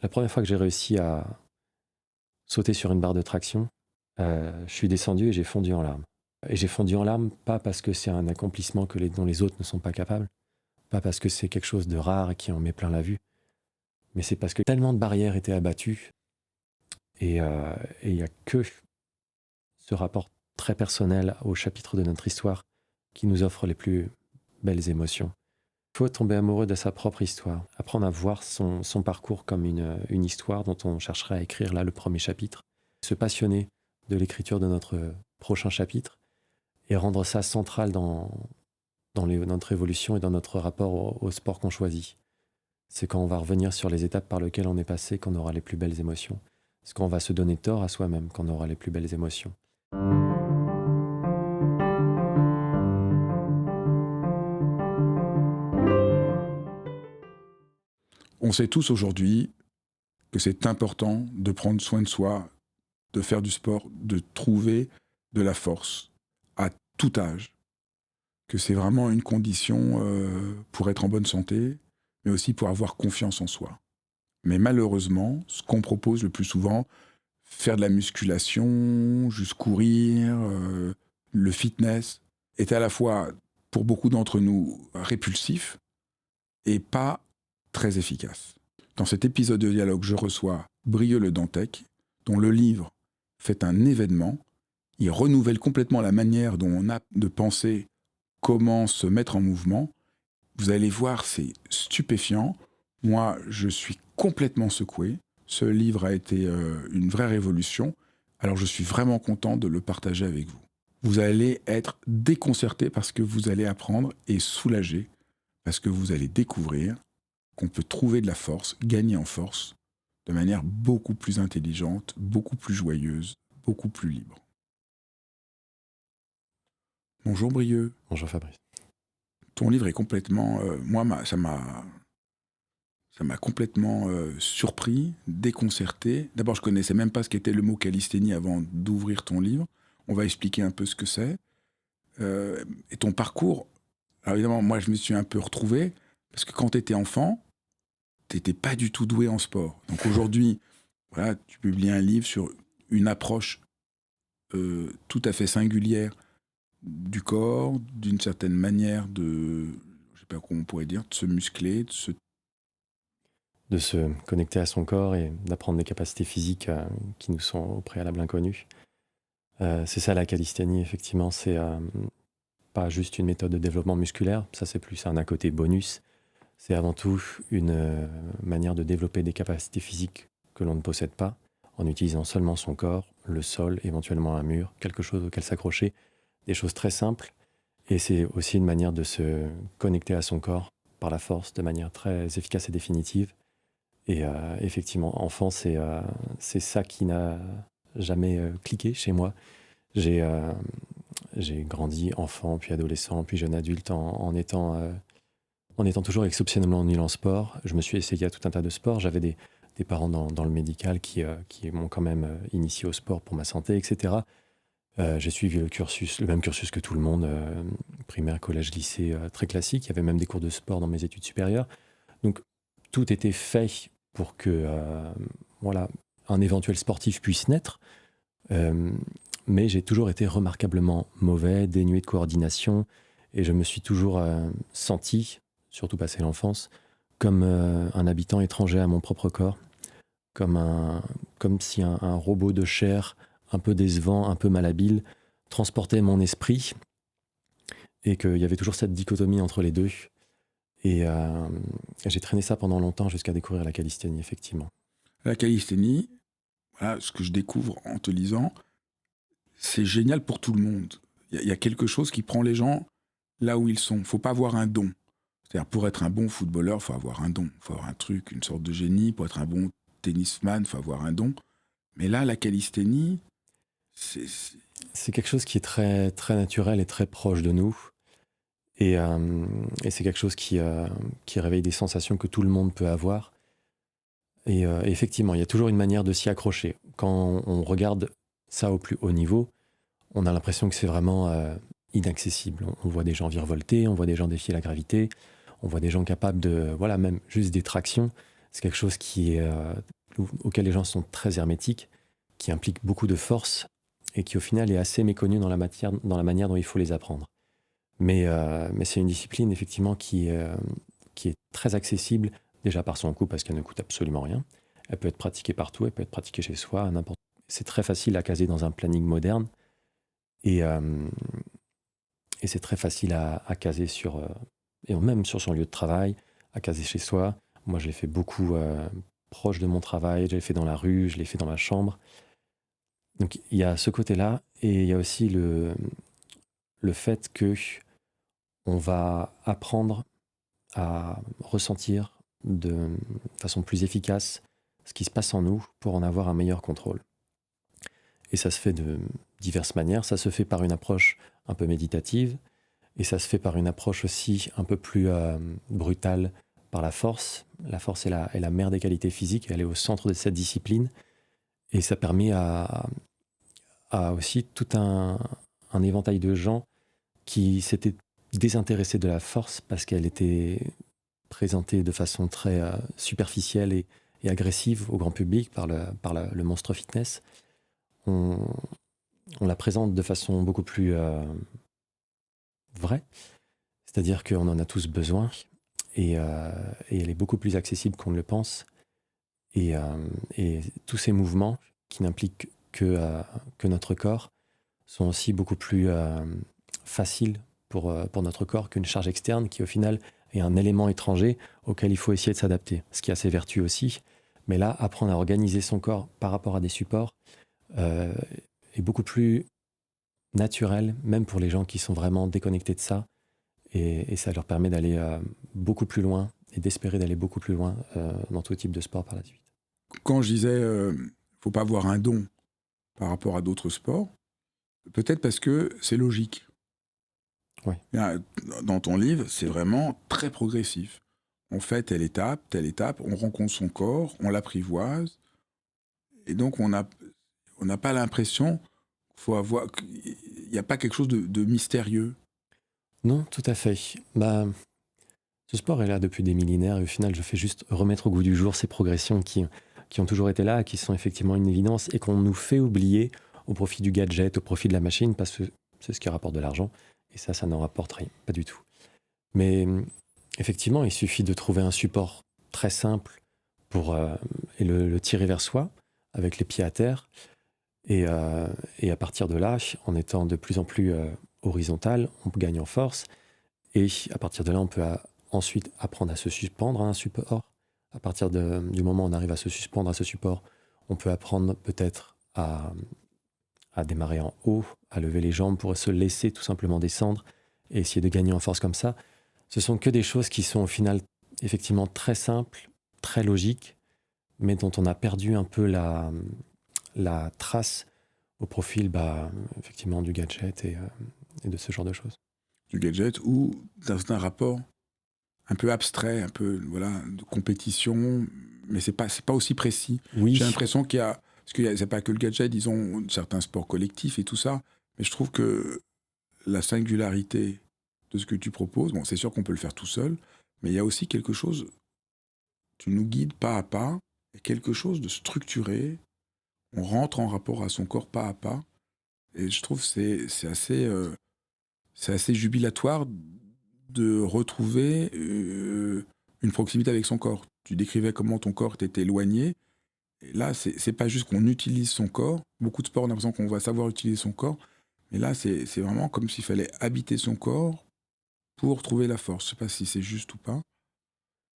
La première fois que j'ai réussi à sauter sur une barre de traction, je suis descendu et j'ai fondu en larmes. Et j'ai fondu en larmes, pas parce que c'est un accomplissement dont les autres ne sont pas capables, pas parce que c'est quelque chose de rare et qui en met plein la vue, mais c'est parce que tellement de barrières étaient abattues et il n'y a que ce rapport très personnel au chapitre de notre histoire qui nous offre les plus belles émotions. Il faut tomber amoureux de sa propre histoire, apprendre à voir son parcours comme une histoire dont on chercherait à écrire là le premier chapitre, se passionner de l'écriture de notre prochain chapitre et rendre ça central dans notre évolution et dans notre rapport au sport qu'on choisit. C'est quand on va revenir sur les étapes par lesquelles on est passé qu'on aura les plus belles émotions. C'est quand on va se donner tort à soi-même qu'on aura les plus belles émotions. On sait tous aujourd'hui que c'est important de prendre soin de soi, de faire du sport, de trouver de la force à tout âge, que c'est vraiment une condition pour être en bonne santé, mais aussi pour avoir confiance en soi. Mais malheureusement, ce qu'on propose le plus souvent, faire de la musculation, juste courir, le fitness, est à la fois, pour beaucoup d'entre nous, répulsif et pas très efficace. Dans cet épisode de dialogue, je reçois Brieux Le Dantec, dont le livre fait un événement. Il renouvelle complètement la manière dont on a de penser comment se mettre en mouvement. Vous allez voir, c'est stupéfiant. Moi, je suis complètement secoué. Ce livre a été une vraie révolution. Alors, je suis vraiment content de le partager avec vous. Vous allez être déconcerté parce que vous allez apprendre et soulagé parce que vous allez découvrir qu'on peut trouver de la force, gagner en force, de manière beaucoup plus intelligente, beaucoup plus joyeuse, beaucoup plus libre. Bonjour Brieux. Bonjour Fabrice. Ton livre est complètement... ça m'a complètement surpris, déconcerté. D'abord, je connaissais même pas ce qu'était le mot calisthénie avant d'ouvrir ton livre. On va expliquer un peu ce que c'est. Et ton parcours, alors évidemment, moi je me suis un peu retrouvé, parce que quand tu étais enfant, tu n'étais pas du tout doué en sport. Donc aujourd'hui, voilà, tu publies un livre sur une approche tout à fait singulière du corps, d'une certaine manière de, je sais pas comment on pourrait dire, de se muscler, De se connecter à son corps et d'apprendre des capacités physiques qui nous sont au préalable inconnues. C'est ça la calisthénie, effectivement. C'est pas juste une méthode de développement musculaire, ça c'est plus un à côté bonus. C'est avant tout une manière de développer des capacités physiques que l'on ne possède pas, en utilisant seulement son corps, le sol, éventuellement un mur, quelque chose auquel s'accrocher, des choses très simples. Et c'est aussi une manière de se connecter à son corps par la force de manière très efficace et définitive. Et effectivement, enfant, c'est ça qui n'a jamais cliqué chez moi. J'ai grandi enfant, puis adolescent, puis jeune adulte en étant toujours exceptionnellement nul en sport. Je me suis essayé à tout un tas de sports. J'avais des parents dans le médical qui m'ont quand même initié au sport pour ma santé, etc. J'ai suivi le même cursus que tout le monde, primaire, collège, lycée, très classique. Il y avait même des cours de sport dans mes études supérieures. Donc, tout était fait pour que un éventuel sportif puisse naître. Mais j'ai toujours été remarquablement mauvais, dénué de coordination, et je me suis toujours senti, surtout passé l'enfance, comme un habitant étranger à mon propre corps, comme si un robot de chair un peu décevant, un peu malhabile, transportait mon esprit, et qu'il y avait toujours cette dichotomie entre les deux. Et j'ai traîné ça pendant longtemps jusqu'à découvrir la calisthénie, effectivement. La calisthénie, voilà, ce que je découvre en te lisant, c'est génial pour tout le monde. Il y a quelque chose qui prend les gens là où ils sont. Il ne faut pas avoir un don. C'est-à-dire, pour être un bon footballeur, il faut avoir un don. Il faut avoir un truc, une sorte de génie. Pour être un bon tennisman, il faut avoir un don. Mais là, la calisthénie, c'est quelque chose qui est très, très naturel et très proche de nous. Et c'est quelque chose qui réveille des sensations que tout le monde peut avoir. Et effectivement, il y a toujours une manière de s'y accrocher. Quand on regarde ça au plus haut niveau, on a l'impression que c'est vraiment inaccessible. On voit des gens virevolter, on voit des gens défier la gravité, on voit des gens capables de, même juste des tractions. c'est quelque chose auquel les gens sont très hermétiques, qui implique beaucoup de force et qui au final est assez méconnu dans la manière dont il faut les apprendre. Mais c'est une discipline effectivement qui est très accessible, déjà par son coût parce qu'elle ne coûte absolument rien. Elle peut être pratiquée partout, elle peut être pratiquée chez soi, à n'importe. C'est très facile à caser dans un planning moderne et c'est très facile à caser et même sur son lieu de travail, à caser chez soi. Moi, je l'ai fait beaucoup proche de mon travail, je l'ai fait dans la rue, je l'ai fait dans ma chambre. Donc il y a ce côté-là et il y a aussi le fait que on va apprendre à ressentir de façon plus efficace ce qui se passe en nous pour en avoir un meilleur contrôle. Et ça se fait de diverses manières. Ça se fait par une approche un peu méditative et ça se fait par une approche aussi un peu plus brutale par la force. La force est la mère des qualités physiques, elle est au centre de cette discipline et ça permet à aussi tout un éventail de gens qui s'étaient désintéressés de la force parce qu'elle était présentée de façon très superficielle et agressive au grand public par le monstre fitness. On la présente de façon beaucoup plus vraie, c'est-à-dire qu'on en a tous besoin et elle est beaucoup plus accessible qu'on ne le pense. Et tous ces mouvements qui n'impliquent que notre corps sont aussi beaucoup plus faciles pour notre corps qu'une charge externe qui au final est un élément étranger auquel il faut essayer de s'adapter, ce qui a ses vertus aussi. Mais là, apprendre à organiser son corps par rapport à des supports est beaucoup plus naturel, même pour les gens qui sont vraiment déconnectés de ça. Et ça leur permet d'aller beaucoup plus loin et d'espérer d'aller beaucoup plus loin dans tout type de sport par la suite. Quand je disais faut pas avoir un don par rapport à d'autres sports, peut-être parce que c'est logique. Oui. Dans ton livre, c'est vraiment très progressif. On fait telle étape, on rencontre son corps, on l'apprivoise, et donc on n'a pas l'impression qu'il n'y a pas quelque chose de mystérieux. Non, tout à fait. Ce sport est là depuis des millénaires et au final, je fais juste remettre au goût du jour ces progressions qui ont toujours été là, qui sont effectivement une évidence et qu'on nous fait oublier au profit du gadget, au profit de la machine, parce que c'est ce qui rapporte de l'argent et ça n'en rapporte rien, pas du tout. Mais effectivement, il suffit de trouver un support très simple et le tirer vers soi avec les pieds à terre et à partir de là, en étant de plus en plus horizontal, on gagne en force et à partir de là, on peut ensuite apprendre à se suspendre à un support. À partir du moment où on arrive à se suspendre à ce support, on peut apprendre peut-être à démarrer en haut, à lever les jambes pour se laisser tout simplement descendre et essayer de gagner en force comme ça. Ce sont que des choses qui sont au final effectivement très simples, très logiques, mais dont on a perdu un peu la trace au profil effectivement du gadget et de ce genre de choses. Du gadget ou dans un rapport un peu abstrait, un peu de compétition, mais c'est pas aussi précis. Oui. J'ai l'impression qu'il y a, parce que c'est pas que le gadget, disons certains sports collectifs et tout ça, mais je trouve que la singularité de ce que tu proposes, bon, c'est sûr qu'on peut le faire tout seul, mais il y a aussi quelque chose, tu nous guides pas à pas, et quelque chose de structuré, on rentre en rapport à son corps pas à pas, et je trouve que c'est assez jubilatoire de retrouver une proximité avec son corps. Tu décrivais comment ton corps était éloigné. Et là, c'est pas juste qu'on utilise son corps. Beaucoup de sports, on a l'impression qu'on va savoir utiliser son corps. Mais là, c'est vraiment comme s'il fallait habiter son corps pour trouver la force. Je sais pas si c'est juste ou pas.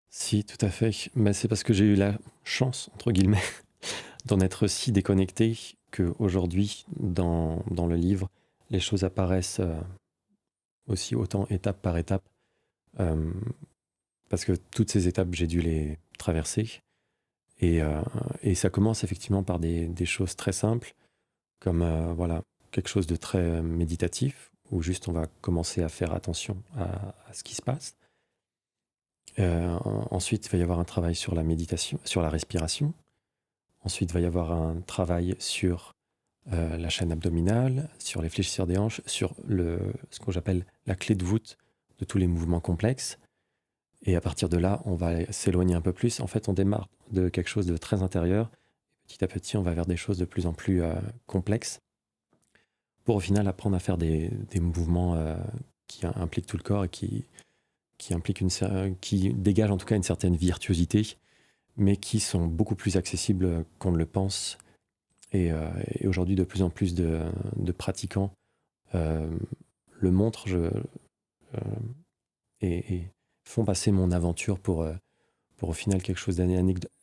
Si, tout à fait. Mais c'est parce que j'ai eu la chance, entre guillemets, d'en être si déconnecté qu'aujourd'hui, dans le livre, les choses apparaissent aussi autant étape par étape. Parce que toutes ces étapes, j'ai dû les traverser. Et ça commence effectivement par des choses très simples, comme quelque chose de très méditatif, où juste on va commencer à faire attention à ce qui se passe. Ensuite, il va y avoir un travail sur la méditation, sur la respiration. Ensuite, il va y avoir un travail sur la chaîne abdominale, sur les fléchisseurs des hanches, sur ce que j'appelle la clé de voûte de tous les mouvements complexes. Et à partir de là, on va s'éloigner un peu plus. En fait, on démarre de quelque chose de très intérieur. Petit à petit, on va vers des choses de plus en plus complexes pour au final apprendre à faire des mouvements qui impliquent tout le corps et impliquent qui dégagent en tout cas une certaine virtuosité, mais qui sont beaucoup plus accessibles qu'on ne le pense. Et aujourd'hui, de plus en plus de pratiquants le montrent et font passer mon aventure pour au final quelque chose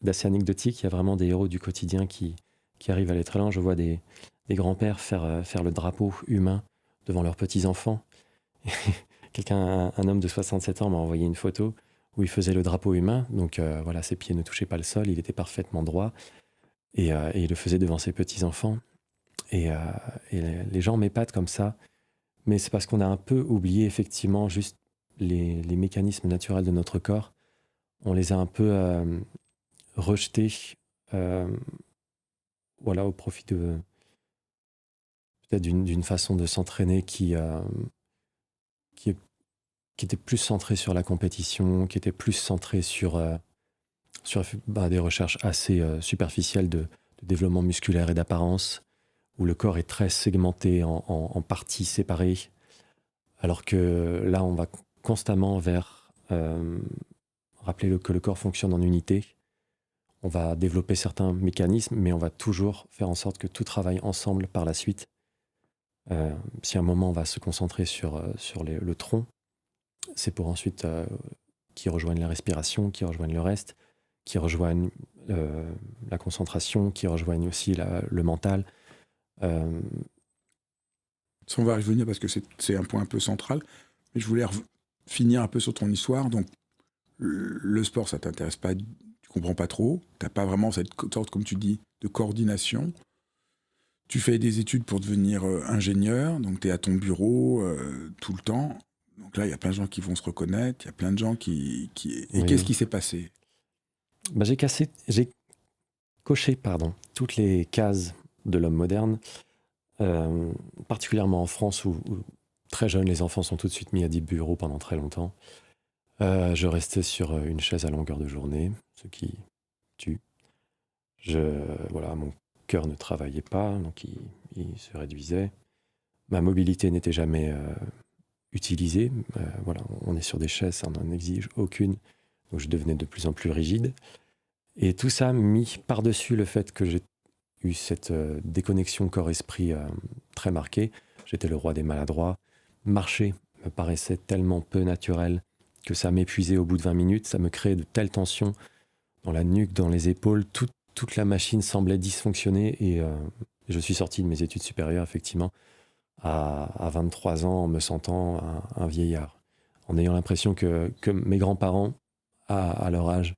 d'assez anecdotique. Il y a vraiment des héros du quotidien qui arrivent à aller très loin. Je vois des grands-pères faire le drapeau humain devant leurs petits-enfants. Un homme de 67 ans m'a envoyé une photo où il faisait le drapeau humain. Donc voilà, ses pieds ne touchaient pas le sol, il était parfaitement droit. Et il le faisait devant ses petits-enfants. Et les gens m'épatent comme ça. Mais c'est parce qu'on a un peu oublié effectivement juste les mécanismes naturels de notre corps. On les a un peu rejetés voilà, au profit de peut-être d'une façon de s'entraîner qui était plus centrée sur la compétition, qui était plus centrée sur des recherches assez superficielles de développement musculaire et d'apparence, où le corps est très segmenté en parties séparées, alors que là, on va constamment vers rappeler que le corps fonctionne en unité. On va développer certains mécanismes, mais on va toujours faire en sorte que tout travaille ensemble par la suite. Si à un moment on va se concentrer sur le tronc, c'est pour ensuite qu'ils rejoignent la respiration, qu'ils rejoignent le reste, qu'ils rejoignent la concentration, qu'ils rejoignent aussi le mental. Ça, on va y revenir parce que c'est un point un peu central. Mais je voulais finir un peu sur ton histoire. Donc, le sport, ça t'intéresse pas, tu comprends pas trop. T'as pas vraiment cette sorte, comme tu dis, de coordination. Tu fais des études pour devenir ingénieur, donc tu es à ton bureau tout le temps. Donc là, il y a plein de gens qui vont se reconnaître, il y a plein de gens qui... Et Oui. qu'est-ce qui s'est passé? J'ai coché toutes les cases de l'homme moderne, particulièrement en France où très jeunes, les enfants sont tout de suite mis à des bureaux pendant très longtemps. Je restais sur une chaise à longueur de journée, ce qui tue. Mon cœur ne travaillait pas, donc il se réduisait. Ma mobilité n'était jamais utilisée. On est sur des chaises, ça n'en exige aucune. Donc je devenais de plus en plus rigide. Et tout ça mis par-dessus le fait que j'ai eu cette déconnexion corps-esprit très marquée. J'étais le roi des maladroits. Marcher me paraissait tellement peu naturel que ça m'épuisait au bout de 20 minutes. Ça me créait de telles tensions dans la nuque, dans les épaules. Toute la machine semblait dysfonctionner. Et je suis sorti de mes études supérieures, effectivement, à 23 ans, en me sentant un vieillard. En ayant l'impression que mes grands-parents, à leur âge,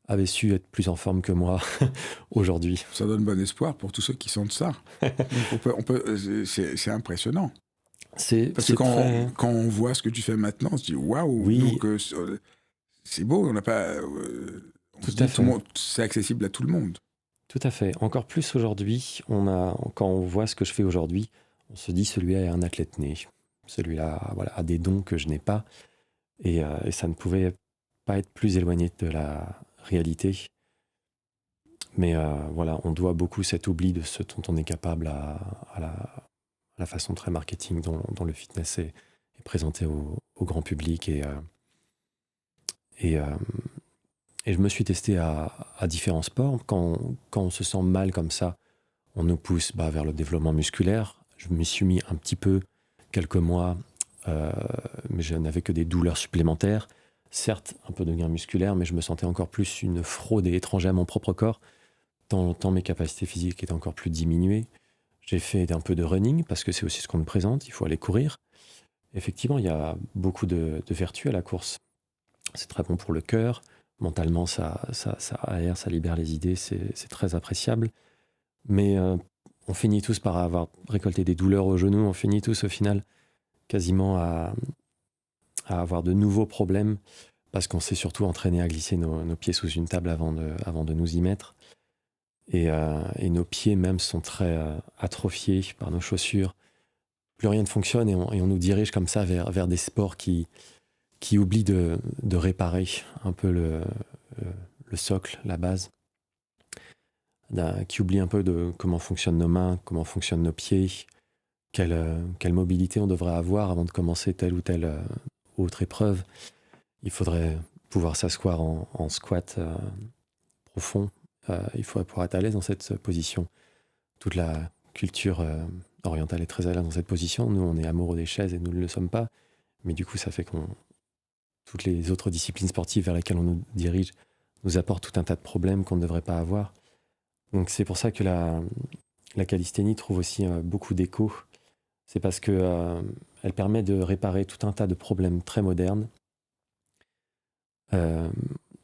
avaient su être plus en forme que moi aujourd'hui. Ça donne bon espoir pour tous ceux qui sentent ça. Donc c'est impressionnant. Parce que quand on voit ce que tu fais maintenant, on se dit waouh. Oui. Donc c'est beau. On n'a pas. Tout le monde, c'est accessible à tout le monde. Tout à fait. Encore plus aujourd'hui, quand on voit ce que je fais aujourd'hui, on se dit celui-là est un athlète né. Celui-là a des dons que je n'ai pas. Et ça ne pouvait pas être plus éloigné de la réalité. Mais on doit beaucoup cet oubli de ce dont on est capable à la façon très marketing dont le fitness est présenté au grand public. Et je me suis testé à différents sports. Quand on se sent mal comme ça, on nous pousse vers le développement musculaire. Je m'y suis mis un petit peu, quelques mois, mais je n'avais que des douleurs supplémentaires. Certes, un peu de gain musculaire, mais je me sentais encore plus une fraude et étranger à mon propre corps, tant mes capacités physiques étaient encore plus diminuées. J'ai fait un peu de running, parce que c'est aussi ce qu'on me présente, il faut aller courir. Effectivement, il y a beaucoup de vertus à la course. C'est très bon pour le cœur. Mentalement, ça aère, ça libère les idées, c'est très appréciable. Mais on finit tous par avoir récolté des douleurs aux genoux, on finit tous au final quasiment à avoir de nouveaux problèmes parce qu'on s'est surtout entraîné à glisser nos pieds sous une table avant de nous y mettre. Et nos pieds même sont très atrophiés par nos chaussures. Plus rien ne fonctionne et on nous dirige comme ça vers des sports qui qui oublie de réparer un peu le socle, la base, qui oublie un peu de comment fonctionnent nos mains, comment fonctionnent nos pieds, quelle mobilité on devrait avoir avant de commencer telle ou telle autre épreuve. Il faudrait pouvoir s'asseoir en squat profond. Il faudrait pouvoir être à l'aise dans cette position. Toute la culture orientale est très à l'aise dans cette position. Nous, on est amoureux des chaises et nous ne le sommes pas. Mais du coup, ça fait toutes les autres disciplines sportives vers lesquelles on nous dirige nous apportent tout un tas de problèmes qu'on ne devrait pas avoir. Donc c'est pour ça que la calisthénie trouve aussi beaucoup d'écho. C'est parce que elle permet de réparer tout un tas de problèmes très modernes.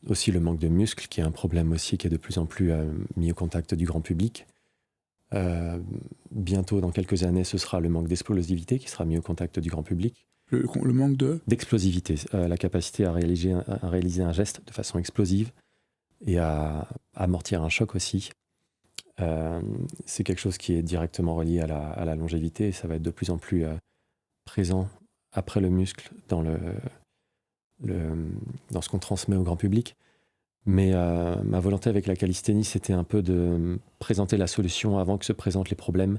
Aussi le manque de muscles, qui est un problème aussi qui est de plus en plus mis au contact du grand public. Bientôt, dans quelques années, ce sera le manque d'explosivité qui sera mis au contact du grand public. Le manque d'explosivité, la capacité à réaliser un geste de façon explosive et à amortir un choc aussi. C'est quelque chose qui est directement relié à la longévité et ça va être de plus en plus présent après le muscle dans ce qu'on transmet au grand public. Mais ma volonté avec la calisthénie, c'était un peu de présenter la solution avant que se présentent les problèmes,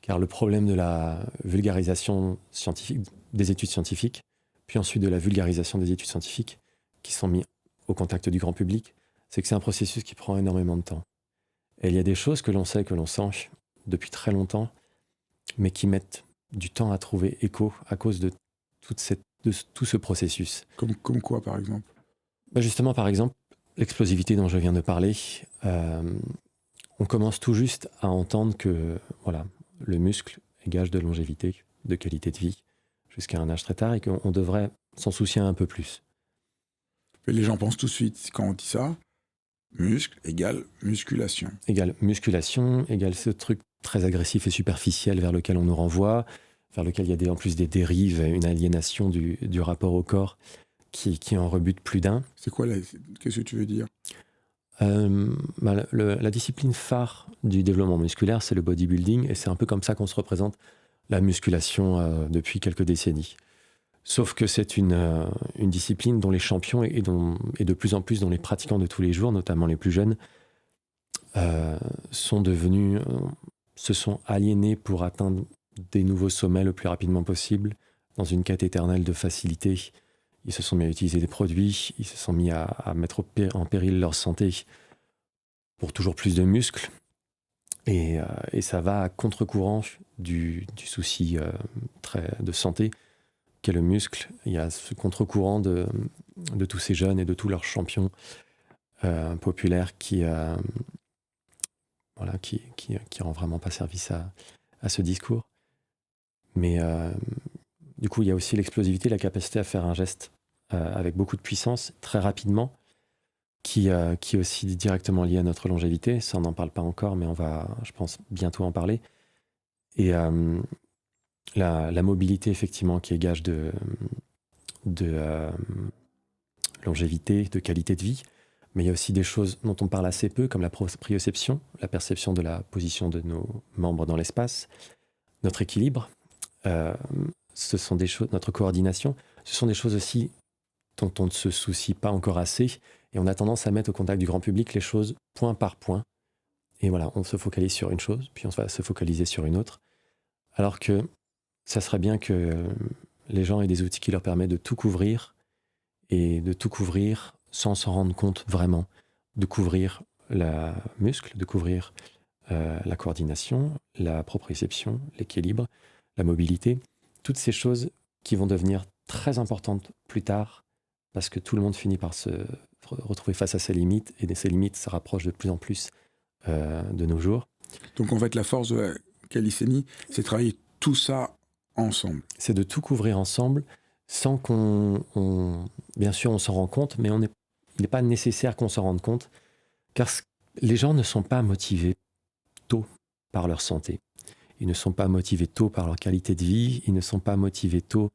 car le problème de la vulgarisation scientifique, des études scientifiques, puis ensuite de la vulgarisation des études scientifiques qui sont mis au contact du grand public, c'est que c'est un processus qui prend énormément de temps. Et il y a des choses que l'on sait, que l'on sent depuis très longtemps, mais qui mettent du temps à trouver écho à cause de tout ce processus. Comme quoi, par exemple ? Justement, par exemple, l'explosivité dont je viens de parler, on commence tout juste à entendre que voilà, le muscle est gage de longévité, de qualité de vie, jusqu'à un âge très tard, et qu'on devrait s'en soucier un peu plus. Et les gens pensent tout de suite, quand on dit ça, muscle égale musculation. Égale musculation, égale ce truc très agressif et superficiel vers lequel on nous renvoie, vers lequel il y a en plus des dérives, une aliénation du rapport au corps qui en rebute plus d'un. C'est quoi qu'est-ce que tu veux dire ? La discipline phare du développement musculaire, c'est le bodybuilding, et c'est un peu comme ça qu'on se représente la musculation depuis quelques décennies. Sauf que c'est une discipline dont les champions et de plus en plus dont les pratiquants de tous les jours, notamment les plus jeunes, se sont aliénés pour atteindre des nouveaux sommets le plus rapidement possible, dans une quête éternelle de facilité. Ils se sont mis à utiliser des produits, ils se sont mis à mettre en péril leur santé pour toujours plus de muscles. Et ça va à contre-courant du souci de santé qu'est le muscle. Il y a ce contre-courant de tous ces jeunes et de tous leurs champions populaires qui rend vraiment pas service à ce discours. Mais du coup, il y a aussi l'explosivité, la capacité à faire un geste avec beaucoup de puissance, très rapidement, qui est aussi directement lié à notre longévité. Ça, on n'en parle pas encore, mais on va, je pense, bientôt en parler. Et la mobilité, effectivement, qui est gage de longévité, de qualité de vie. Mais il y a aussi des choses dont on parle assez peu, comme la proprioception, la perception de la position de nos membres dans l'espace, notre équilibre. Ce sont des choses, notre coordination. Ce sont des choses aussi dont on ne se soucie pas encore assez. Et on a tendance à mettre au contact du grand public les choses point par point. Et voilà, on se focalise sur une chose, puis on va se focaliser sur une autre. Alors que ça serait bien que les gens aient des outils qui leur permettent de tout couvrir, et de tout couvrir sans s'en rendre compte vraiment. De couvrir le muscle, de couvrir la coordination, la proprioception, l'équilibre, la mobilité. Toutes ces choses qui vont devenir très importantes plus tard, parce que tout le monde finit par se retrouver face à ses limites, et ces limites se rapprochent de plus en plus de nos jours. Donc en fait, la force de la calisthénie, c'est travailler tout ça ensemble. C'est de tout couvrir ensemble, sans bien sûr, on s'en rend compte, mais il n'est pas nécessaire qu'on s'en rende compte, car les gens ne sont pas motivés tôt par leur santé. Ils ne sont pas motivés tôt par leur qualité de vie, ils ne sont pas motivés tôt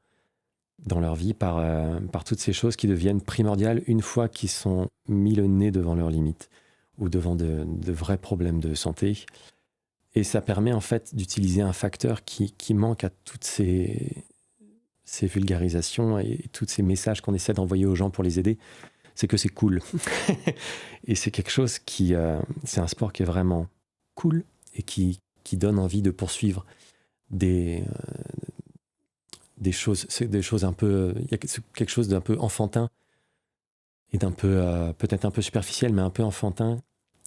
dans leur vie par toutes ces choses qui deviennent primordiales une fois qu'ils sont mis le nez devant leurs limites ou devant de vrais problèmes de santé. Et ça permet en fait d'utiliser un facteur qui manque à toutes ces ces vulgarisations et tous ces messages qu'on essaie d'envoyer aux gens pour les aider, c'est que c'est cool. Et c'est quelque chose c'est un sport qui est vraiment cool et qui donne envie de poursuivre des choses, c'est des choses un peu, il y a quelque chose d'un peu enfantin et d'un peu, peut-être un peu superficiel, mais un peu enfantin,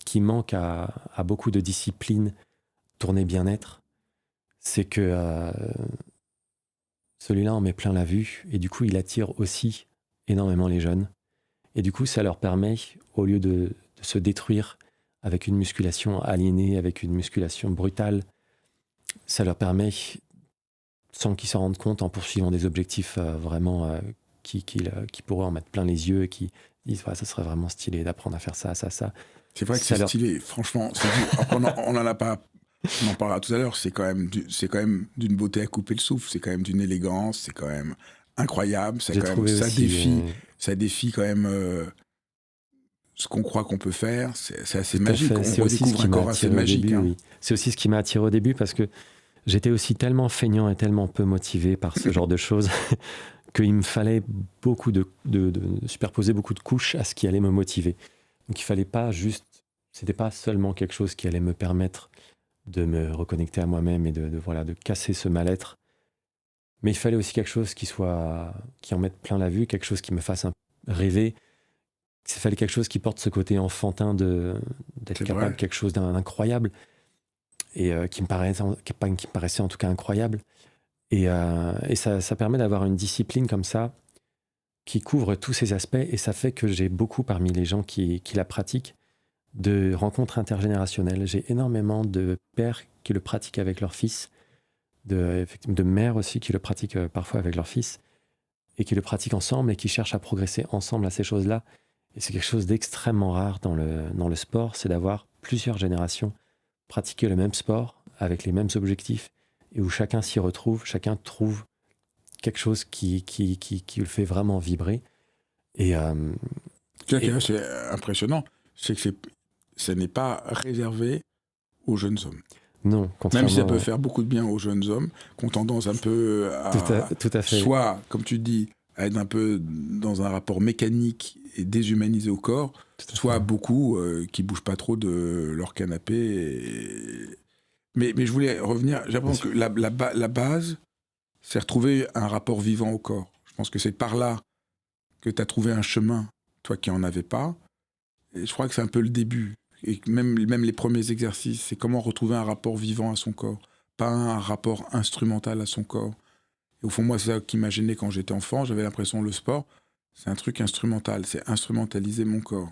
qui manque à beaucoup de disciplines tournées bien-être. C'est que celui-là en met plein la vue, et du coup, il attire aussi énormément les jeunes. Et du coup, ça leur permet, au lieu de se détruire avec une musculation aliénée, avec une musculation brutale, ça leur permet, sans qu'ils s'en rendent compte, en poursuivant des objectifs vraiment qui pourraient en mettre plein les yeux et qui disent ça serait vraiment stylé d'apprendre à faire ça. C'est vrai que c'est stylé, franchement. On en a pas. On en parlera tout à l'heure. C'est quand même d'une beauté à couper le souffle. C'est quand même d'une élégance. C'est quand même incroyable. Ça défie quand même ce qu'on croit qu'on peut faire. C'est assez magique. On redécouvre un corps assez magique. Oui. C'est aussi ce qui m'a attiré au début parce que j'étais aussi tellement feignant et tellement peu motivé par ce genre de choses qu'il me fallait beaucoup de superposer beaucoup de couches à ce qui allait me motiver. Donc il fallait pas c'était pas seulement quelque chose qui allait me permettre de me reconnecter à moi-même et de casser ce mal-être, mais il fallait aussi quelque chose qui en mette plein la vue, quelque chose qui me fasse rêver. Il fallait quelque chose qui porte ce côté enfantin d'être capable de quelque chose d'incroyable et qui me paraissait en tout cas incroyable. Et ça permet d'avoir une discipline comme ça qui couvre tous ces aspects, et ça fait que j'ai beaucoup parmi les gens qui la pratiquent de rencontres intergénérationnelles. J'ai énormément de pères qui le pratiquent avec leurs fils, de mères aussi qui le pratiquent parfois avec leurs fils, et qui le pratiquent ensemble et qui cherchent à progresser ensemble à ces choses-là. Et c'est quelque chose d'extrêmement rare dans le sport, c'est d'avoir plusieurs générations pratiquer le même sport avec les mêmes objectifs et où chacun s'y retrouve, chacun trouve quelque chose qui le fait vraiment vibrer. C'est impressionnant, c'est que ce n'est pas réservé aux jeunes hommes. Non, même si ça peut faire beaucoup de bien aux jeunes hommes qui ont tendance un peu tout à fait. Soit, comme tu dis, à être un peu dans un rapport mécanique et déshumanisé au corps, soit beaucoup qui bougent pas trop de leur canapé. Mais je voulais revenir, j'ai l'impression que la base, c'est retrouver un rapport vivant au corps. Je pense que c'est par là que tu as trouvé un chemin, toi qui en avais pas. Et je crois que c'est un peu le début. Et même les premiers exercices, c'est comment retrouver un rapport vivant à son corps, pas un rapport instrumental à son corps. Et au fond, moi, c'est ça qui m'a gêné quand j'étais enfant. J'avais l'impression que le sport, c'est un truc instrumental, c'est instrumentaliser mon corps.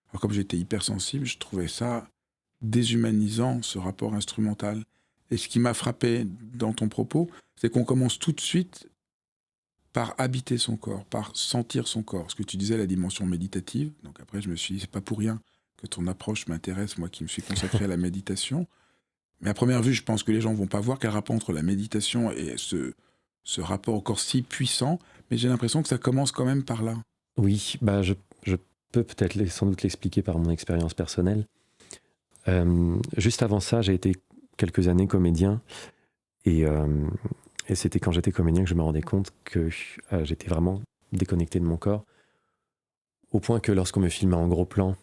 Alors comme j'étais hypersensible, je trouvais ça déshumanisant, ce rapport instrumental. Et ce qui m'a frappé dans ton propos, c'est qu'on commence tout de suite par habiter son corps, par sentir son corps. Ce que tu disais, la dimension méditative. Donc après, je me suis dit, c'est pas pour rien que ton approche m'intéresse, moi qui me suis consacré à la méditation. Mais à première vue, je pense que les gens vont pas voir quel rapport entre la méditation et ce rapport au corps si puissant, mais j'ai l'impression que ça commence quand même par là. Oui, je peux peut-être sans doute l'expliquer par mon expérience personnelle. Juste avant ça, j'ai été quelques années comédien, et c'était quand j'étais comédien que je me rendais compte que j'étais vraiment déconnecté de mon corps, au point que lorsqu'on me filmait en gros plan,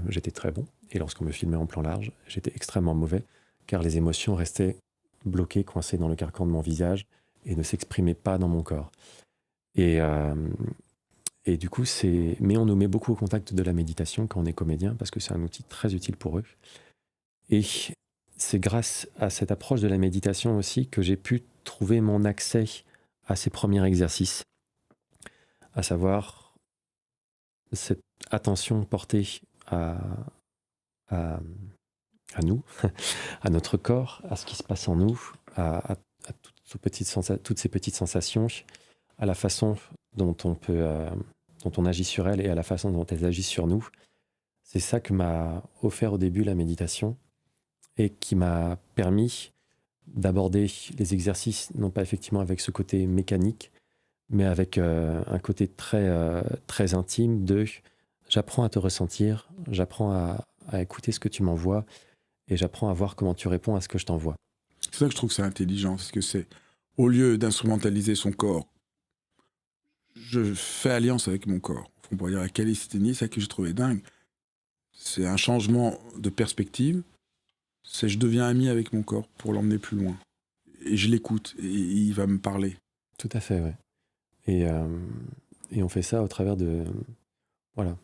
j'étais très bon, et lorsqu'on me filmait en plan large, j'étais extrêmement mauvais, car les émotions restaient bloquées, coincées dans le carcan de mon visage, et ne s'exprimaient pas dans mon corps. Et du coup, mais on nous met beaucoup au contact de la méditation quand on est comédien, parce que c'est un outil très utile pour eux. Et c'est grâce à cette approche de la méditation aussi que j'ai pu trouver mon accès à ces premiers exercices, à savoir cette attention portée à nous, à notre corps, à ce qui se passe en nous, à toutes ces petites sensations, à la façon dont on agit sur elles et à la façon dont elles agissent sur nous. C'est ça que m'a offert au début la méditation et qui m'a permis d'aborder les exercices, non pas effectivement avec ce côté mécanique, mais avec un côté très intime de j'apprends à te ressentir, j'apprends à écouter ce que tu m'envoies et j'apprends à voir comment tu réponds à ce que je t'envoie. C'est ça que je trouve que c'est intelligent, parce que au lieu d'instrumentaliser son corps, je fais alliance avec mon corps. On pourrait dire la calisthénie, c'est ça que j'ai trouvé dingue. C'est un changement de perspective. C'est je deviens ami avec mon corps pour l'emmener plus loin. Et je l'écoute, et il va me parler. Tout à fait, ouais. Et on fait ça au travers de, voilà,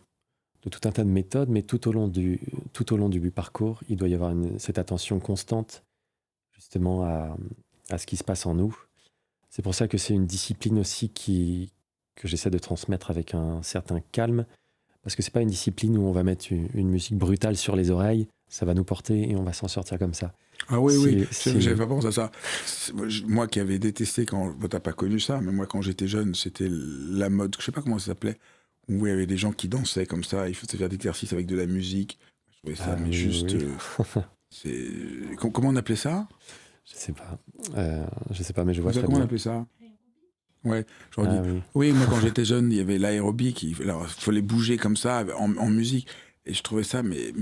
de tout un tas de méthodes, mais tout au long du parcours, il doit y avoir cette attention constante justement à ce qui se passe en nous. C'est pour ça que c'est une discipline aussi que j'essaie de transmettre avec un certain calme, parce que c'est pas une discipline où on va mettre une musique brutale sur les oreilles, ça va nous porter et on va s'en sortir comme ça. Ah oui, j'avais pas pensé à ça. Moi qui avais détesté quand... Bon, t'as pas connu ça, mais moi quand j'étais jeune, c'était la mode, je sais pas comment ça s'appelait, où il y avait des gens qui dansaient comme ça, ils faisaient faire des exercices avec de la musique. Je trouvais ça, mais juste... Oui. Comment on appelait ça? Je sais pas, mais je vois très bien. Comment on appelait ça? Ouais, oui, moi quand j'étais jeune, il y avait l'aérobic, il fallait bouger comme ça en musique, et je trouvais ça, mais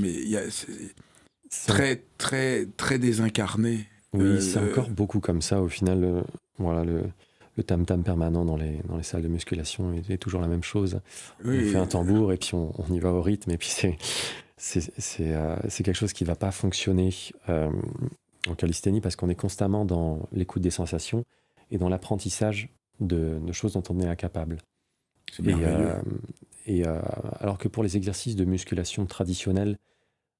très, très, très désincarné. Oui, c'est encore beaucoup comme ça. Au final, voilà, le tam-tam permanent dans les salles de musculation est toujours la même chose. Oui, on fait un tambour et puis on y va au rythme. Et puis c'est quelque chose qui ne va pas fonctionner en calisthénie parce qu'on est constamment dans l'écoute des sensations et dans l'apprentissage de choses dont on est incapable. C'est merveilleux. Alors que pour les exercices de musculation traditionnels,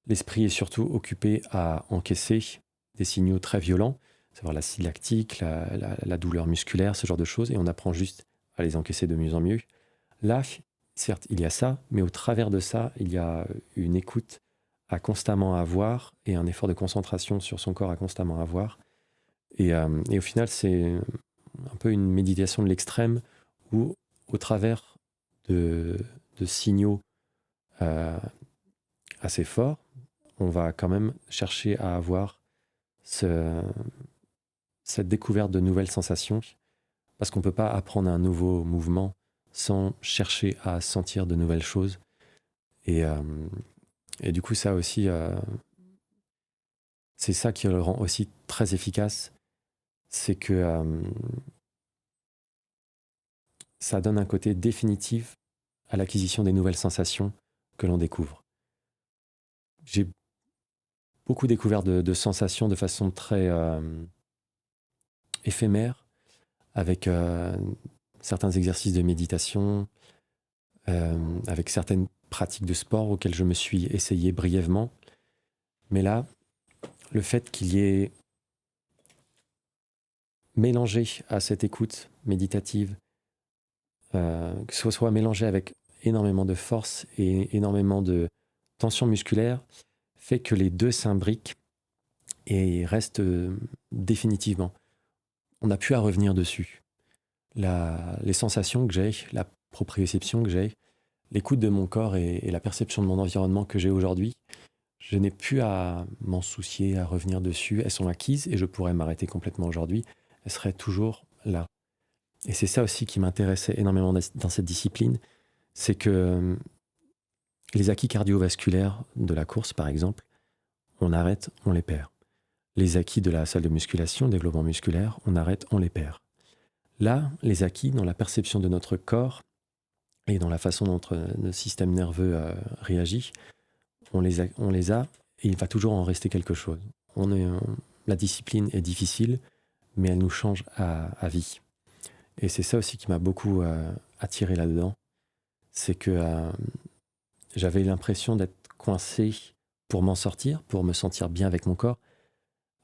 l'esprit est surtout occupé à encaisser des signaux très violents, savoir la lactique, la douleur musculaire, ce genre de choses, et on apprend juste à les encaisser de mieux en mieux. Là, certes, il y a ça, mais au travers de ça, il y a une écoute à constamment avoir et un effort de concentration sur son corps à constamment avoir. Et au final, c'est un peu une méditation de l'extrême où, au travers de signaux assez forts, on va quand même chercher à avoir cette découverte de nouvelles sensations, parce qu'on ne peut pas apprendre un nouveau mouvement sans chercher à sentir de nouvelles choses. Et du coup, ça aussi, c'est ça qui le rend aussi très efficace, c'est que ça donne un côté définitif à l'acquisition des nouvelles sensations que l'on découvre. J'ai beaucoup découvert de sensations de façon très éphémère, avec certains exercices de méditation, avec certaines pratiques de sport auxquelles je me suis essayé brièvement. Mais là, le fait qu'il y ait mélangé à cette écoute méditative, que ce soit mélangé avec énormément de force et énormément de tension musculaire, fait que les deux s'imbriquent et restent définitivement. On n'a plus à revenir dessus. Les sensations que j'ai, la proprioception que j'ai, l'écoute de mon corps et la perception de mon environnement que j'ai aujourd'hui, je n'ai plus à m'en soucier, à revenir dessus. Elles sont acquises et je pourrais m'arrêter complètement aujourd'hui. Elles seraient toujours là. Et c'est ça aussi qui m'intéressait énormément dans cette discipline, c'est que les acquis cardiovasculaires de la course, par exemple, on arrête, on les perd. Les acquis de la salle de musculation, développement musculaire, on arrête, on les perd. Là, les acquis dans la perception de notre corps et dans la façon dont notre système nerveux réagit, on les a et il va toujours en rester quelque chose. La discipline est difficile, mais elle nous change à vie. Et c'est ça aussi qui m'a beaucoup attiré là-dedans. C'est que j'avais l'impression d'être coincé pour m'en sortir, pour me sentir bien avec mon corps,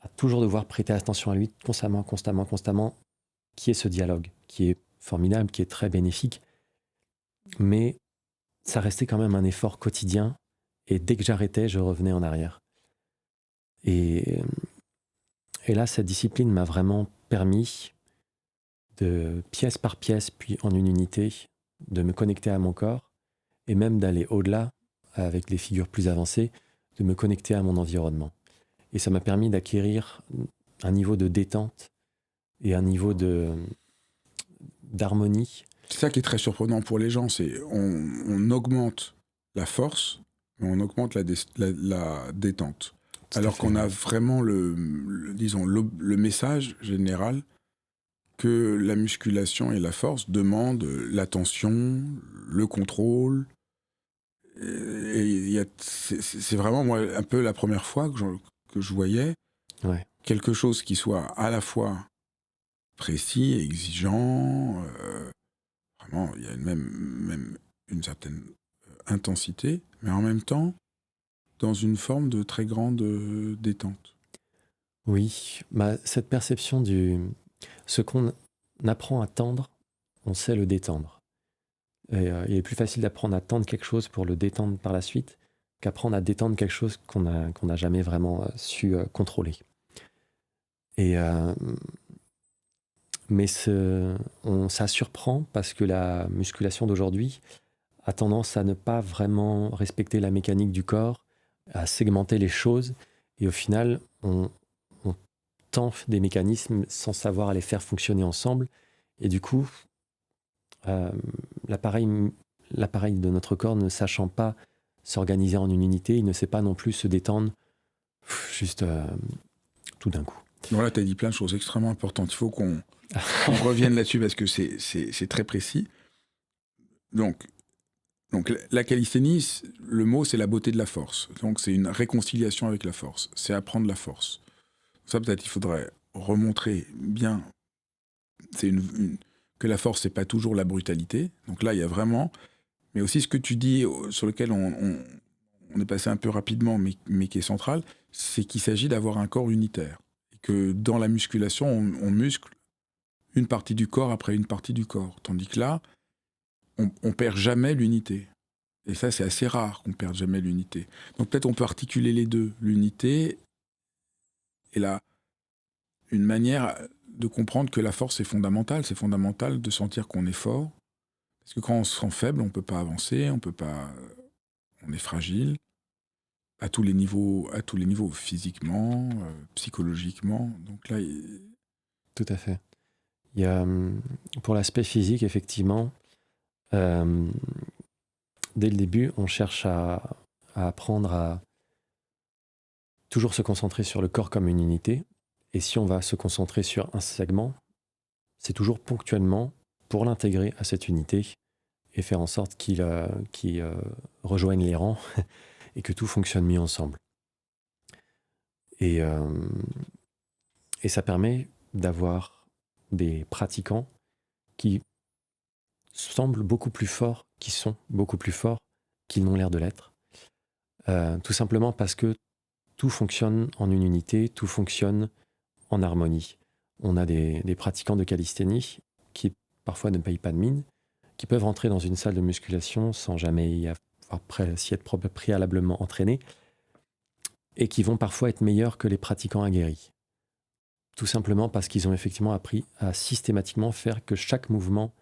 à toujours devoir prêter attention à lui constamment, qui est ce dialogue, qui est formidable, qui est très bénéfique. Mais ça restait quand même un effort quotidien. Et dès que j'arrêtais, je revenais en arrière. Et là, cette discipline m'a vraiment permis de pièce par pièce, puis en une unité, de me connecter à mon corps et même d'aller au-delà, avec les figures plus avancées, de me connecter à mon environnement. Et ça m'a permis d'acquérir un niveau de détente et un niveau d'harmonie. C'est ça qui est très surprenant pour les gens, c'est on augmente la force, mais on augmente la détente. Alors qu'on a vraiment le message général que la musculation et la force demandent l'attention, le contrôle. Et c'est vraiment, moi, un peu la première fois que je voyais Ouais. quelque chose qui soit à la fois précis, exigeant, vraiment, il y a même une certaine intensité, mais en même temps, dans une forme de très grande détente. Oui, cette perception ce qu'on apprend à tendre, on sait le détendre. Et il est plus facile d'apprendre à tendre quelque chose pour le détendre par la suite qu'apprendre à détendre quelque chose qu'on n'a jamais vraiment su contrôler. Et, mais ça surprend parce que la musculation d'aujourd'hui a tendance à ne pas vraiment respecter la mécanique du corps, à segmenter les choses, et au final, on tend des mécanismes sans savoir les faire fonctionner ensemble, et du coup, euh, l'appareil de notre corps ne sachant pas s'organiser en une unité, il ne sait pas non plus se détendre juste tout d'un coup. Donc là, tu as dit plein de choses extrêmement importantes. Il faut qu'on revienne là-dessus parce que c'est très précis. Donc la calisthénie, le mot, c'est la beauté de la force. Donc c'est une réconciliation avec la force. C'est apprendre la force. Ça, peut-être, il faudrait remontrer bien que la force, c'est pas toujours la brutalité. Donc là, il y a vraiment... Mais aussi ce que tu dis, sur lequel on est passé un peu rapidement, mais qui est central, c'est qu'il s'agit d'avoir un corps unitaire. Et que dans la musculation, on muscle une partie du corps après une partie du corps. Tandis que là, on perd jamais l'unité. Et ça, c'est assez rare qu'on perde jamais l'unité. Donc peut-être on peut articuler les deux. L'unité et une manière de comprendre que la force est fondamentale. C'est fondamental de sentir qu'on est fort. Parce que quand on se sent faible, on ne peut pas avancer, on est fragile. À tous les niveaux, physiquement, psychologiquement. Donc là, Tout à fait. Il y a, pour l'aspect physique, effectivement, dès le début, on cherche à apprendre à toujours se concentrer sur le corps comme une unité. Et si on va se concentrer sur un segment, c'est toujours ponctuellement pour l'intégrer à cette unité et faire en sorte qu'il rejoigne les rangs et que tout fonctionne mieux ensemble. Et ça permet d'avoir des pratiquants qui semblent beaucoup plus forts, qui sont beaucoup plus forts qu'ils n'ont l'air de l'être. Tout simplement parce que tout fonctionne en une unité, tout fonctionne en harmonie. On a des pratiquants de calisthénie qui parfois ne payent pas de mine, qui peuvent rentrer dans une salle de musculation sans jamais s'y être préalablement entraînés, et qui vont parfois être meilleurs que les pratiquants aguerris. Tout simplement parce qu'ils ont effectivement appris à systématiquement faire que chaque mouvement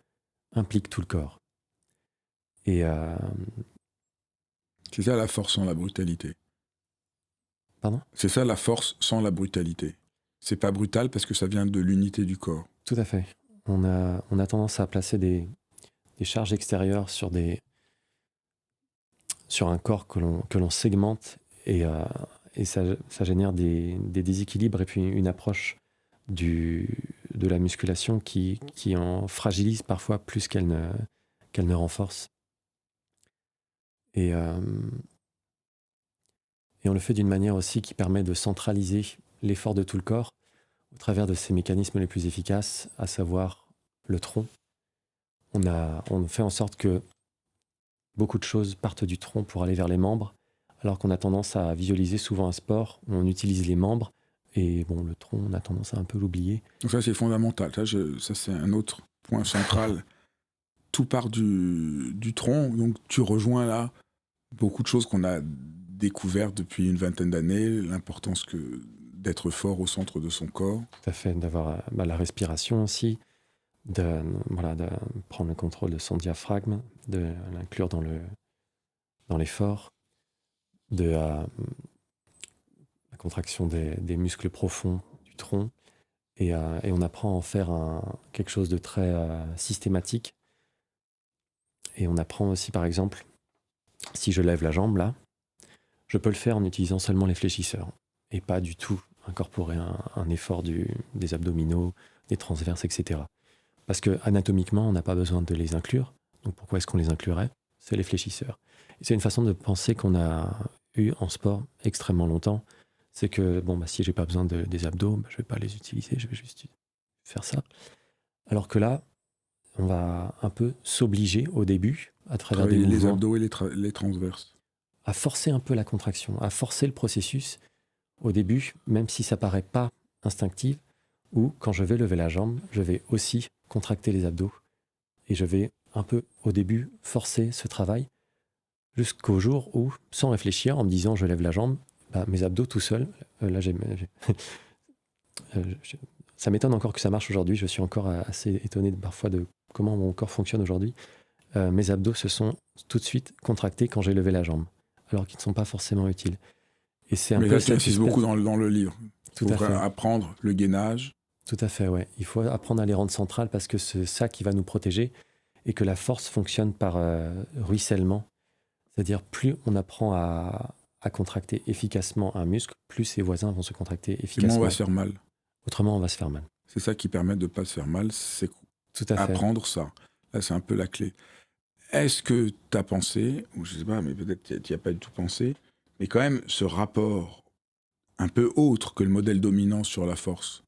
implique tout le corps. Et c'est ça la force sans la brutalité. Pardon ? C'est ça la force sans la brutalité. C'est pas brutal parce que ça vient de l'unité du corps. Tout à fait. On a tendance à placer des charges extérieures sur un corps que l'on segmente et ça génère des déséquilibres et puis une approche de la musculation qui en fragilise parfois plus qu'elle ne renforce. Et on le fait d'une manière aussi qui permet de centraliser l'effort de tout le corps au travers de ces mécanismes les plus efficaces, à savoir le tronc. On fait en sorte que beaucoup de choses partent du tronc pour aller vers les membres, alors qu'on a tendance à visualiser souvent un sport où on utilise les membres, et bon, le tronc, on a tendance à un peu l'oublier. Donc ça, c'est fondamental. Ça c'est un autre point central. Tout part du tronc, donc tu rejoins là beaucoup de choses qu'on a découvertes depuis une vingtaine d'années, l'importance d'être fort au centre de son corps. Tout à fait, d'avoir la respiration aussi, de prendre le contrôle de son diaphragme, de l'inclure dans l'effort, de la contraction des muscles profonds du tronc, et on apprend à en faire quelque chose de très systématique. Et on apprend aussi, par exemple, si je lève la jambe là, je peux le faire en utilisant seulement les fléchisseurs, et pas du tout incorporer un effort des abdominaux, des transverses, etc. Parce que anatomiquement, on n'a pas besoin de les inclure. Donc pourquoi est-ce qu'on les inclurait? C'est les fléchisseurs. Et c'est une façon de penser qu'on a eu en sport extrêmement longtemps. C'est que si j'ai pas besoin des abdos, je vais pas les utiliser, je vais juste faire ça. Alors que là, on va un peu s'obliger au début, à travers des Travailler les mouvements, abdos et les transverses. à forcer un peu la contraction, à forcer le processus au début, même si ça paraît pas instinctif, ou quand je vais lever la jambe, je vais aussi contracter les abdos et je vais un peu au début forcer ce travail jusqu'au jour où, sans réfléchir, en me disant je lève la jambe, mes abdos tout seuls, là ça m'étonne encore que ça marche aujourd'hui, je suis encore assez étonné parfois de comment mon corps fonctionne aujourd'hui. Mes abdos se sont tout de suite contractés quand j'ai levé la jambe, alors qu'ils ne sont pas forcément utiles. Et c'est un Mais peu là, tu insistes beaucoup dans le livre. Tout Il à faut fait. apprendre le gainage. Tout à fait, ouais. Il faut apprendre à les rendre centrales parce que c'est ça qui va nous protéger et que la force fonctionne par ruissellement. C'est-à-dire, plus on apprend à contracter efficacement un muscle, plus ses voisins vont se contracter Et moins efficacement. on va se faire mal. Autrement, on va se faire mal. C'est ça qui permet de ne pas se faire mal, c'est Tout à fait. apprendre ça. Là, c'est un peu la clé. Est-ce que tu as pensé, ou je sais pas, mais peut-être tu n'y as pas du tout pensé, mais quand même, ce rapport un peu autre que le modèle dominant sur la force,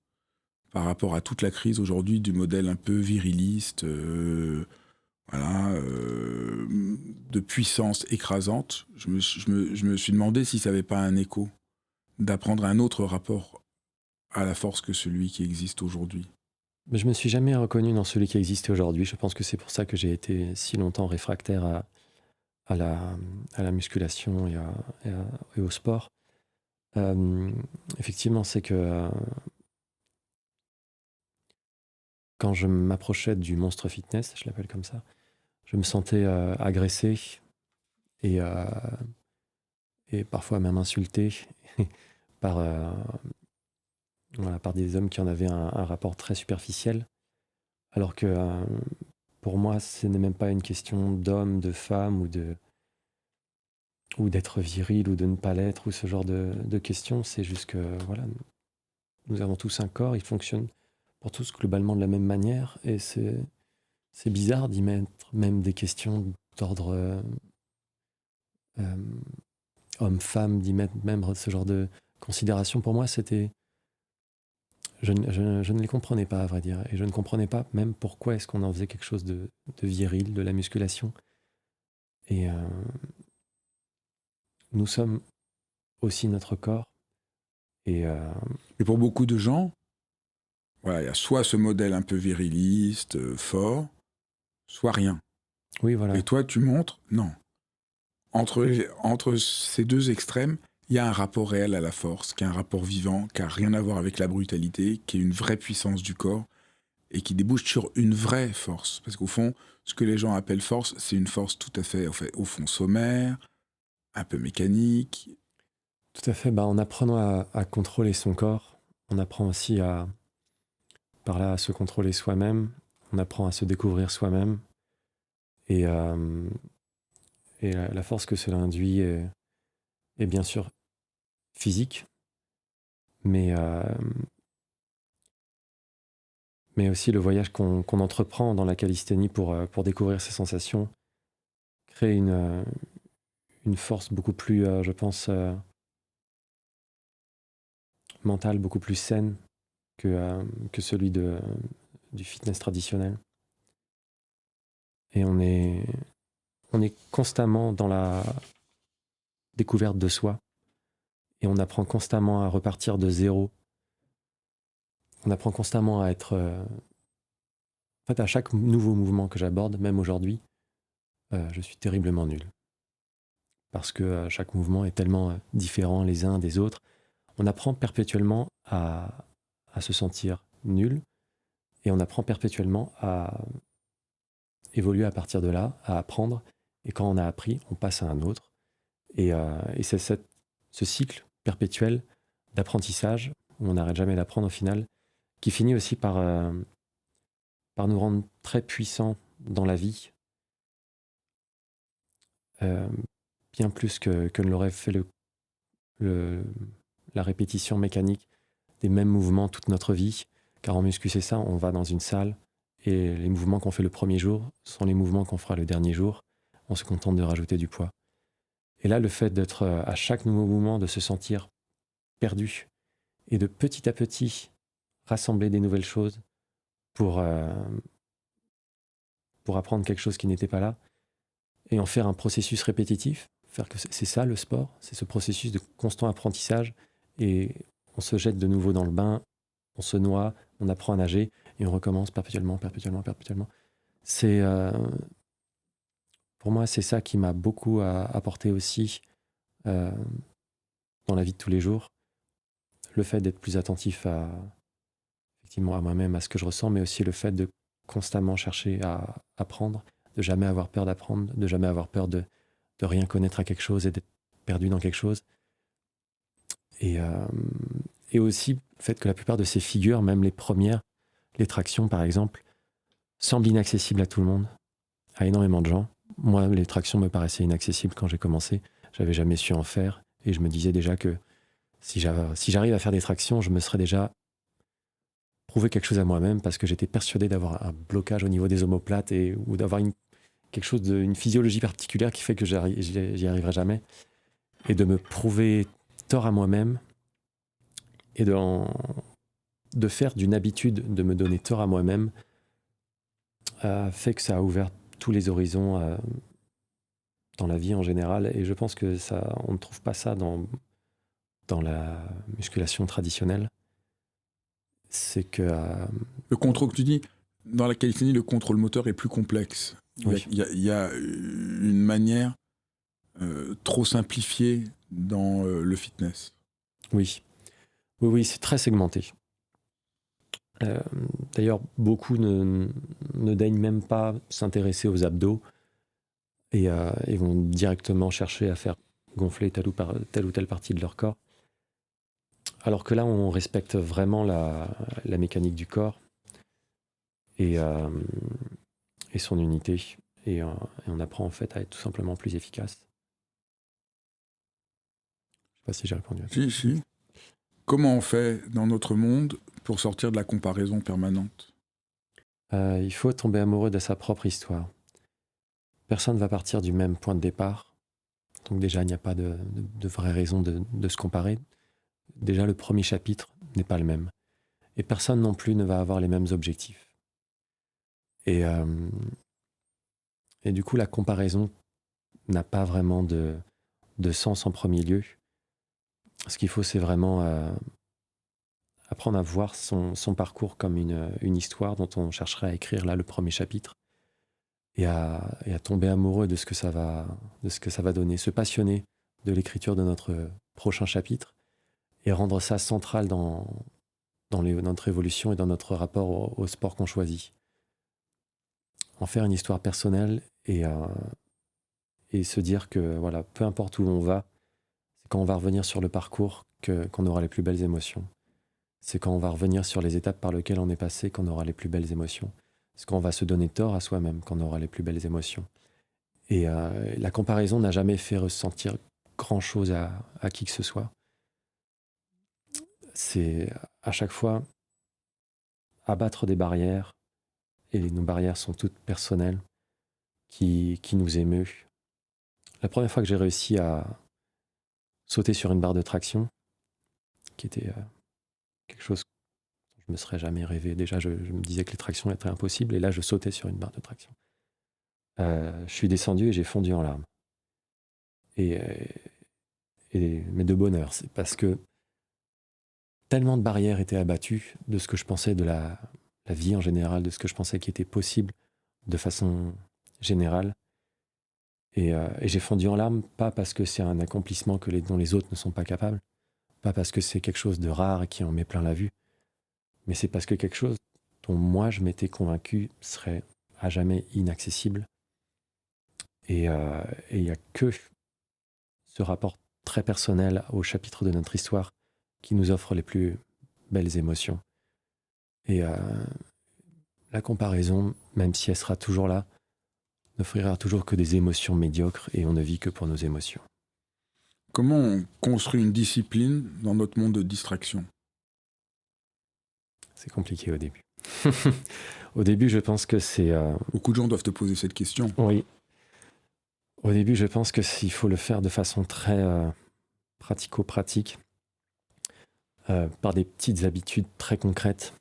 par rapport à toute la crise aujourd'hui du modèle un peu viriliste, de puissance écrasante, je me suis demandé si ça n'avait pas un écho d'apprendre un autre rapport à la force que celui qui existe aujourd'hui. Mais je me suis jamais reconnu dans celui qui existe aujourd'hui. Je pense que c'est pour ça que j'ai été si longtemps réfractaire à la musculation et au sport. Effectivement, c'est que quand je m'approchais du monstre fitness, je l'appelle comme ça, je me sentais agressé et, euh, et parfois même insulté par, par des hommes qui en avaient un rapport très superficiel. Alors que pour moi, ce n'est même pas une question d'homme, de femme ou d'être viril ou de ne pas l'être ou ce genre de questions. C'est juste que nous avons tous un corps, il fonctionne pour tous globalement de la même manière et c'est bizarre d'y mettre même des questions d'ordre homme-femme, d'y mettre même ce genre de considération. Pour moi, c'était... Je ne les comprenais pas, à vrai dire. Et je ne comprenais pas même pourquoi est-ce qu'on en faisait quelque chose de viril, de la musculation. Et nous sommes aussi notre corps. Et Et pour beaucoup de gens, voilà, il y a soit ce modèle un peu viriliste, fort, soit rien. oui, voilà. Et toi, tu montres, non. Entre ces deux extrêmes, il y a un rapport réel à la force, qui est un rapport vivant, qui n'a rien à voir avec la brutalité, qui est une vraie puissance du corps et qui débouche sur une vraie force. Parce qu'au fond, ce que les gens appellent force, c'est une force tout à fait, au fond, sommaire, un peu mécanique. Tout à fait. En apprenant à contrôler son corps, on apprend aussi par là à se contrôler soi-même. On apprend à se découvrir soi-même. Et la force que cela induit est bien sûr physique, mais aussi le voyage qu'on entreprend dans la calisthénie pour découvrir ces sensations crée une force beaucoup plus, je pense, mentale, beaucoup plus saine que celui du fitness traditionnel. Et on est constamment dans la découverte de soi et on apprend constamment à repartir de zéro. On apprend constamment à être... En fait, à chaque nouveau mouvement que j'aborde, même aujourd'hui, je suis terriblement nul. Parce que chaque mouvement est tellement différent les uns des autres. On apprend perpétuellement à se sentir nul et on apprend perpétuellement à évoluer à partir de là, à apprendre. Et quand on a appris, on passe à un autre. Et c'est ce cycle perpétuel d'apprentissage, où on n'arrête jamais d'apprendre au final, qui finit aussi par nous rendre très puissants dans la vie, bien plus que ne l'aurait fait la répétition mécanique des mêmes mouvements toute notre vie, Car en muscu, c'est ça, on va dans une salle et les mouvements qu'on fait le premier jour sont les mouvements qu'on fera le dernier jour. On se contente de rajouter du poids. Et là, le fait d'être à chaque nouveau mouvement, de se sentir perdu et de petit à petit rassembler des nouvelles choses pour apprendre quelque chose qui n'était pas là et en faire un processus répétitif, faire que c'est ça le sport, c'est ce processus de constant apprentissage et on se jette de nouveau dans le bain, on se noie, on apprend à nager et on recommence perpétuellement. C'est pour moi, c'est ça qui m'a beaucoup apporté aussi euh, dans la vie de tous les jours. Le fait d'être plus attentif effectivement à moi-même, à ce que je ressens, mais aussi le fait de constamment chercher à apprendre, de jamais avoir peur d'apprendre, de jamais avoir peur de rien connaître à quelque chose et d'être perdu dans quelque chose. Et, et aussi le fait que la plupart de ces figures, même les premières, les tractions par exemple, semblent inaccessibles à tout le monde, à énormément de gens. Moi, les tractions me paraissaient inaccessibles quand j'ai commencé. J'avais jamais su en faire et je me disais déjà que si j'arrive à faire des tractions, je me serais déjà prouvé quelque chose à moi-même parce que j'étais persuadé d'avoir un blocage au niveau des omoplates ou d'avoir quelque chose une physiologie particulière qui fait que j'y arriverai jamais. Et de me prouver tort à moi-même et de faire d'une habitude de me donner tort à moi-même a fait que ça a ouvert tous les horizons dans la vie en général. Et je pense que on ne trouve pas ça dans la musculation traditionnelle. C'est que... Le contrôle, tu dis, dans la calisthénie, le contrôle moteur est plus complexe. Oui. Il y a une manière trop simplifiée dans le fitness. Oui, c'est très segmenté. D'ailleurs, beaucoup ne daignent même pas s'intéresser aux abdos et vont directement chercher à faire gonfler telle ou telle partie de leur corps. Alors que là, on respecte vraiment la mécanique du corps et son unité. Et on apprend en fait à être tout simplement plus efficace. Je ne sais pas si j'ai répondu à ça. Si. Comment on fait dans notre monde pour sortir de la comparaison permanente ? Il faut tomber amoureux de sa propre histoire. Personne ne va partir du même point de départ. Donc déjà, il n'y a pas de vraie raison de se comparer. Déjà, le premier chapitre n'est pas le même. Et personne non plus ne va avoir les mêmes objectifs. Et du coup, la comparaison n'a pas vraiment de sens en premier lieu. Ce qu'il faut, c'est vraiment apprendre à voir son parcours comme une histoire dont on chercherait à écrire là le premier chapitre et à tomber amoureux de ce que ça va donner, se passionner de l'écriture de notre prochain chapitre et rendre ça central dans notre évolution et dans notre rapport au sport qu'on choisit. En faire une histoire personnelle et se dire que voilà, peu importe où on va, c'est quand on va revenir sur le parcours qu'on aura les plus belles émotions. C'est quand on va revenir sur les étapes par lesquelles on est passé qu'on aura les plus belles émotions. C'est quand on va se donner tort à soi-même qu'on aura les plus belles émotions. Et la comparaison n'a jamais fait ressentir grand-chose à qui que ce soit. C'est à chaque fois abattre des barrières, et nos barrières sont toutes personnelles, qui nous émeut. La première fois que j'ai réussi à sauter sur une barre de traction, qui était quelque chose que je ne me serais jamais rêvé. Déjà, je me disais que les tractions étaient impossibles, et là, je sautais sur une barre de traction. Je suis descendu et j'ai fondu en larmes. Mais de bonheur, c'est parce que tellement de barrières étaient abattues de ce que je pensais de la vie en général, de ce que je pensais qui était possible de façon générale. Et j'ai fondu en larmes, pas parce que c'est un accomplissement dont les autres ne sont pas capables, pas parce que c'est quelque chose de rare et qui en met plein la vue, mais c'est parce que quelque chose dont moi je m'étais convaincu serait à jamais inaccessible. Et il n'y a que ce rapport très personnel au chapitre de notre histoire qui nous offre les plus belles émotions. Et la comparaison, même si elle sera toujours là, n'offrira toujours que des émotions médiocres et on ne vit que pour nos émotions. Comment on construit une discipline dans notre monde de distraction ? C'est compliqué au début. Au début, je pense que c'est... Beaucoup de gens doivent te poser cette question. Oui. Au début, je pense que s'il faut le faire de façon très pratico-pratique, par des petites habitudes très concrètes.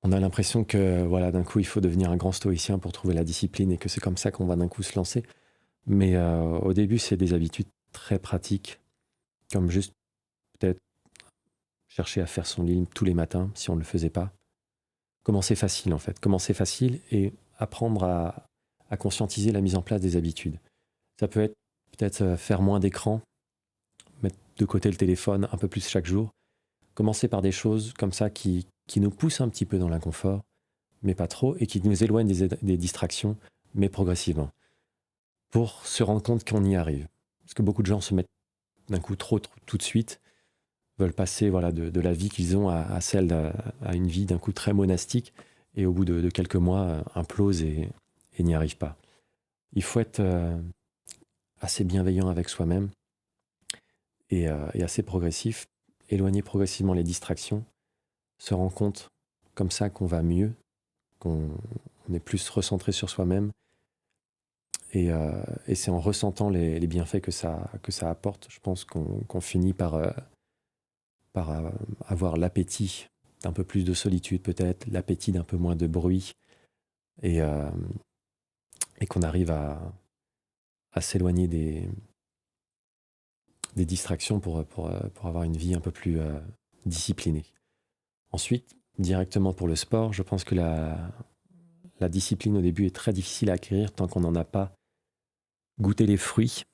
On a l'impression que voilà, d'un coup, il faut devenir un grand stoïcien pour trouver la discipline et que c'est comme ça qu'on va d'un coup se lancer. Mais au début, c'est des habitudes très pratiques, comme juste peut-être chercher à faire son lit tous les matins si on ne le faisait pas. Commencer facile en fait, commencer facile et apprendre à conscientiser la mise en place des habitudes. Ça peut être peut-être faire moins d'écran, mettre de côté le téléphone un peu plus chaque jour. Commencer par des choses comme ça qui nous poussent un petit peu dans l'inconfort, mais pas trop, et qui nous éloignent des distractions, mais progressivement, pour se rendre compte qu'on y arrive. Parce que beaucoup de gens se mettent d'un coup trop tout de suite, veulent passer voilà, de la vie qu'ils ont à celle à une vie d'un coup très monastique, et au bout de quelques mois, implosent et n'y arrivent pas. Il faut être assez bienveillant avec soi-même et assez progressif, éloigner progressivement les distractions, se rendre compte comme ça qu'on va mieux, qu'on est plus recentré sur soi-même. Et c'est en ressentant les bienfaits que ça apporte, je pense qu'on finit par avoir l'appétit d'un peu plus de solitude peut-être, l'appétit d'un peu moins de bruit, et qu'on arrive à s'éloigner des distractions pour avoir une vie un peu plus disciplinée. Ensuite, directement pour le sport, je pense que la discipline au début est très difficile à acquérir tant qu'on n'en a pas goûté les fruits.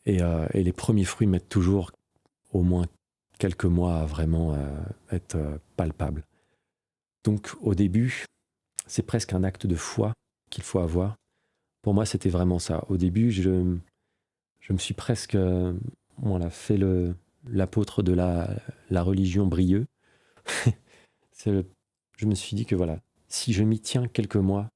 Et les premiers fruits mettent toujours au moins quelques mois à vraiment être palpables. Donc au début, c'est presque un acte de foi qu'il faut avoir. Pour moi, c'était vraiment ça. Au début, je me suis presque fait l'apôtre de la religion brieux. Je me suis dit que voilà, si je m'y tiens quelques mois,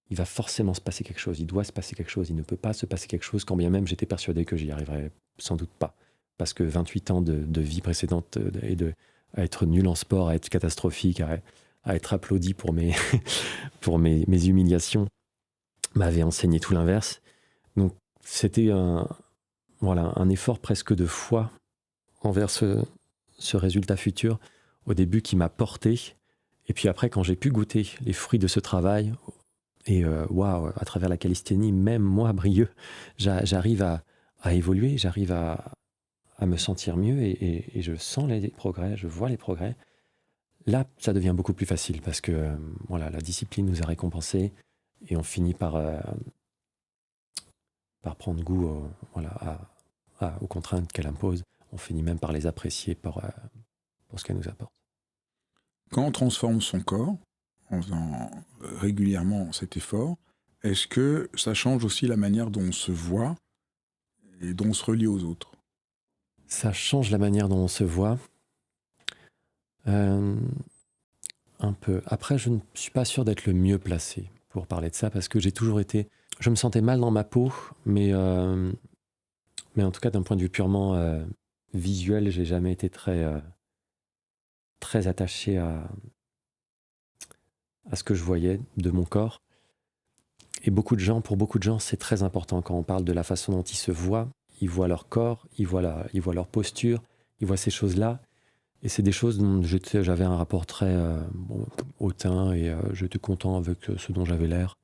il va forcément se passer quelque chose. Il doit se passer quelque chose. Il ne peut pas se passer quelque chose, quand bien même j'étais persuadé que j'y arriverais sans doute pas. Parce que 28 ans de vie précédente et à être nul en sport, à être catastrophique, à être applaudi pour mes humiliations, m'avait enseigné tout l'inverse. Donc c'était un effort presque de foi envers ce résultat futur au début qui m'a porté. Et puis après, quand j'ai pu goûter les fruits de ce travail, et waouh, à travers la calisthénie, même moi, Brieux, j'arrive à évoluer, j'arrive à me sentir mieux et je sens les progrès, je vois les progrès. Là, ça devient beaucoup plus facile parce que la discipline nous a récompensés et on finit par prendre goût aux contraintes qu'elle impose. On finit même par les apprécier pour ce qu'elle nous apporte. Quand on transforme son corps, en faisant régulièrement cet effort, est-ce que ça change aussi la manière dont on se voit et dont on se relie aux autres? Ça change la manière dont on se voit. Un peu. Après, je ne suis pas sûr d'être le mieux placé pour parler de ça parce que j'ai toujours été... Je me sentais mal dans ma peau, mais en tout cas, d'un point de vue purement visuel, j'ai jamais été très attaché à ce que je voyais de mon corps. Et pour beaucoup de gens, c'est très important quand on parle de la façon dont ils se voient. Ils voient leur corps, ils voient leur posture, ils voient ces choses-là. Et c'est des choses dont j'avais un rapport très hautain et j'étais content avec ce dont j'avais l'air.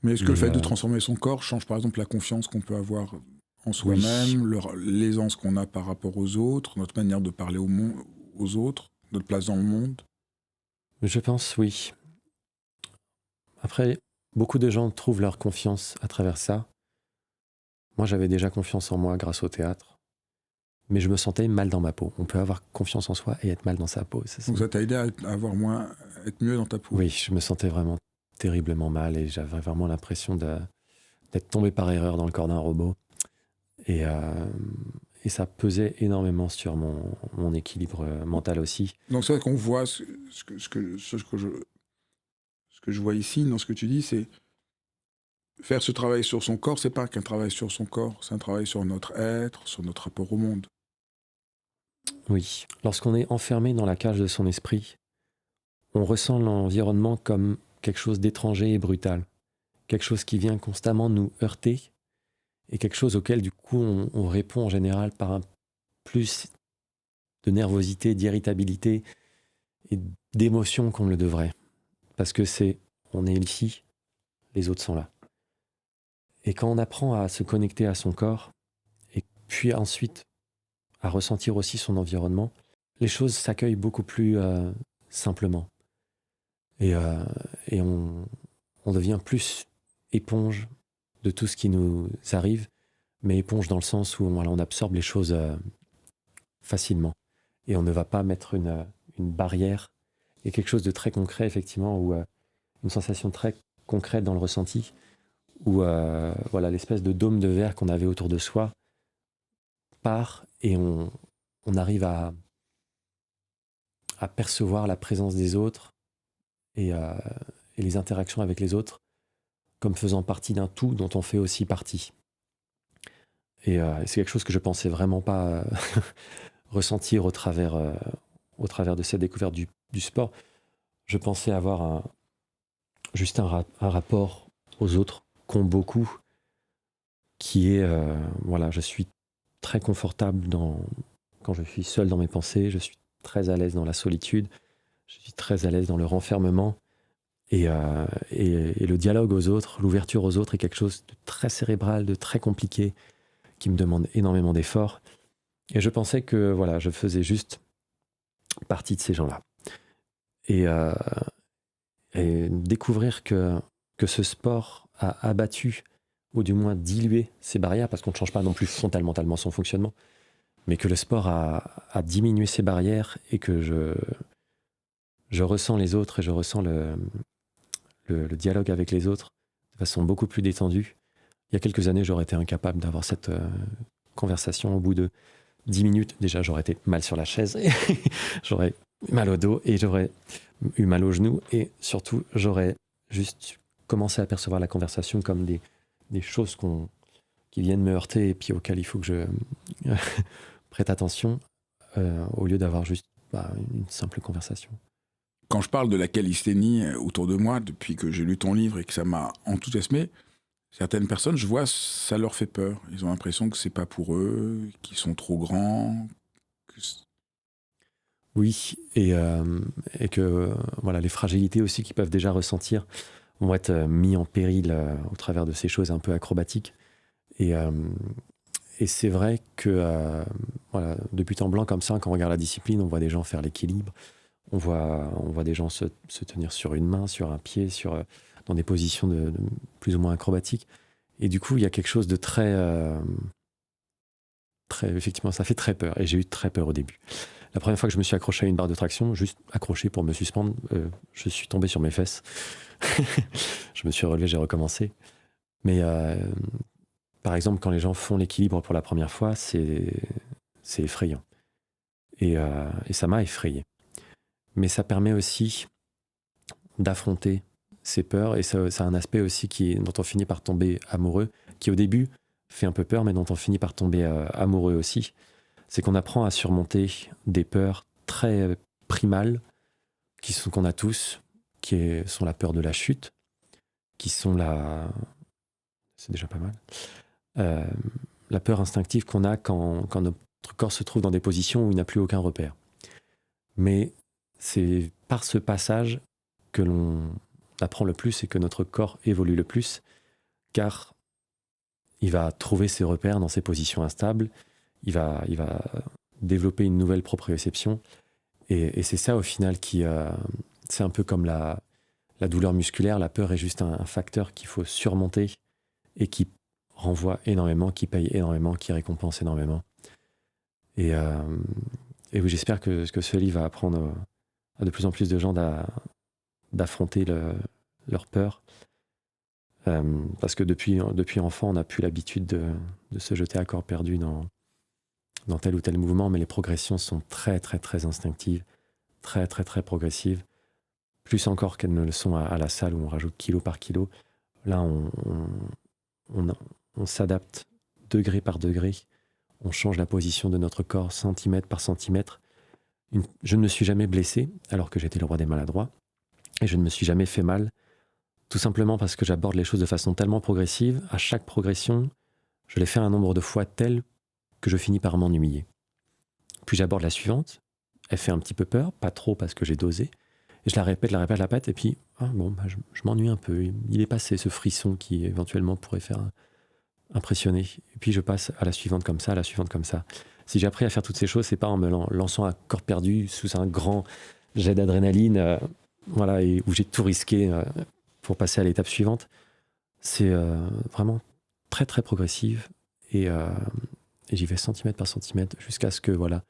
Mais est-ce que le fait de transformer son corps change par exemple la confiance qu'on peut avoir en soi-même, oui, l'aisance qu'on a par rapport aux autres, notre manière de parler aux autres, notre place dans le monde? Je pense oui. Après, beaucoup de gens trouvent leur confiance à travers ça. Moi, j'avais déjà confiance en moi grâce au théâtre. Mais je me sentais mal dans ma peau. On peut avoir confiance en soi et être mal dans sa peau. Donc ça t'a aidé à être mieux dans ta peau? Oui, je me sentais vraiment terriblement mal et j'avais vraiment l'impression d'être tombé par erreur dans le corps d'un robot. Et ça pesait énormément sur mon équilibre mental aussi. Donc c'est vrai qu'on voit ce que je vois ici dans ce que tu dis, c'est faire ce travail sur son corps, c'est pas qu'un travail sur son corps, c'est un travail sur notre être, sur notre rapport au monde. Oui. Lorsqu'on est enfermé dans la cage de son esprit, on ressent l'environnement comme quelque chose d'étranger et brutal. Quelque chose qui vient constamment nous heurter et quelque chose auquel, du coup, on répond en général par un plus de nervosité, d'irritabilité et d'émotion qu'on ne le devrait. Parce que on est ici, les autres sont là. Et quand on apprend à se connecter à son corps, et puis ensuite à ressentir aussi son environnement, les choses s'accueillent beaucoup plus simplement. Et, euh, et on devient plus éponge de tout ce qui nous arrive, mais éponge dans le sens où voilà, on absorbe les choses facilement. Et on ne va pas mettre une barrière. Et quelque chose de très concret, effectivement, ou une sensation très concrète dans le ressenti, où voilà, l'espèce de dôme de verre qu'on avait autour de soi part et on arrive à percevoir la présence des autres et, et les interactions avec les autres comme faisant partie d'un tout dont on fait aussi partie. Et c'est quelque chose que je pensais vraiment pas ressentir au travers de cette découverte du sport. Je pensais avoir juste un rapport aux autres qu'ont beaucoup, qui est, voilà, je suis très confortable quand je suis seul dans mes pensées, je suis très à l'aise dans la solitude, je suis très à l'aise dans le renfermement, et le dialogue aux autres, l'ouverture aux autres est quelque chose de très cérébral, de très compliqué, qui me demande énormément d'efforts. Et je pensais que voilà, je faisais juste partie de ces gens-là. Et découvrir que ce sport a abattu, ou du moins dilué ces barrières, parce qu'on ne change pas non plus fondamentalement son fonctionnement, mais que le sport a diminué ces barrières et que je ressens les autres et je ressens le dialogue avec les autres de façon beaucoup plus détendue. Il y a quelques années, j'aurais été incapable d'avoir cette conversation. Au bout de 10 minutes, déjà, j'aurais été mal sur la chaise, j'aurais eu mal au dos et j'aurais eu mal aux genoux, et surtout, j'aurais juste commencé à percevoir la conversation comme des choses qui viennent me heurter et puis auxquelles il faut que je prête attention, au lieu d'avoir juste une simple conversation. Quand je parle de la calisthénie autour de moi, depuis que j'ai lu ton livre et que ça m'a enthousiasmé, certaines personnes, je vois, ça leur fait peur. Ils ont l'impression que c'est pas pour eux, qu'ils sont trop grands. Oui, et que voilà, les fragilités aussi qu'ils peuvent déjà ressentir vont être mis en péril au travers de ces choses un peu acrobatiques. Et c'est vrai que voilà, de but en blanc comme ça, quand on regarde la discipline, on voit des gens faire l'équilibre, on voit des gens se tenir sur une main, sur un pied, dans des positions de plus ou moins acrobatiques. Et du coup, il y a quelque chose de très, effectivement, ça fait très peur. Et j'ai eu très peur au début. La première fois que je me suis accroché à une barre de traction, juste accroché pour me suspendre, je suis tombé sur mes fesses. Je me suis relevé, j'ai recommencé. Mais par exemple, quand les gens font l'équilibre pour la première fois, c'est effrayant. Et ça m'a effrayé. Mais ça permet aussi d'affronter ces peurs, et ça a un aspect aussi dont on finit par tomber amoureux, qui au début fait un peu peur, mais dont on finit par tomber amoureux aussi. C'est qu'on apprend à surmonter des peurs très primales qu'on a tous, sont la peur de la chute, qui sont c'est déjà pas mal, la peur instinctive qu'on a quand notre corps se trouve dans des positions où il n'a plus aucun repère. Mais c'est par ce passage que l'on apprend le plus et que notre corps évolue le plus, car il va trouver ses repères dans ces positions instables, il va développer une nouvelle proprioception, et c'est ça au final c'est un peu comme la douleur musculaire. La peur est juste un facteur qu'il faut surmonter et qui renvoie énormément, qui paye énormément, qui récompense énormément. Et oui, j'espère que ce livre va apprendre à de plus en plus de gens d'affronter leur peur. Parce que depuis enfant, on n'a plus l'habitude de se jeter à corps perdu dans tel ou tel mouvement, mais les progressions sont très, très, très instinctives, très, très, très progressives. Plus encore qu'elles ne le sont à la salle où on rajoute kilo par kilo. Là, on s'adapte degré par degré. On change la position de notre corps centimètre par centimètre. Je ne me suis jamais blessé, alors que j'étais le roi des maladroits. Et je ne me suis jamais fait mal, tout simplement parce que j'aborde les choses de façon tellement progressive. À chaque progression, je les fais un nombre de fois tel que je finis par m'ennuyer. Puis j'aborde la suivante. Elle fait un petit peu peur, pas trop parce que j'ai dosé. Et je la répète, et puis je m'ennuie un peu. Il est passé ce frisson qui éventuellement pourrait faire impressionner. Et puis je passe à la suivante comme ça, à la suivante comme ça. Si j'ai appris à faire toutes ces choses, c'est pas en me lançant à corps perdu sous un grand jet d'adrénaline, voilà, et où j'ai tout risqué pour passer à l'étape suivante. C'est vraiment très très progressive et j'y vais centimètre par centimètre jusqu'à ce que voilà,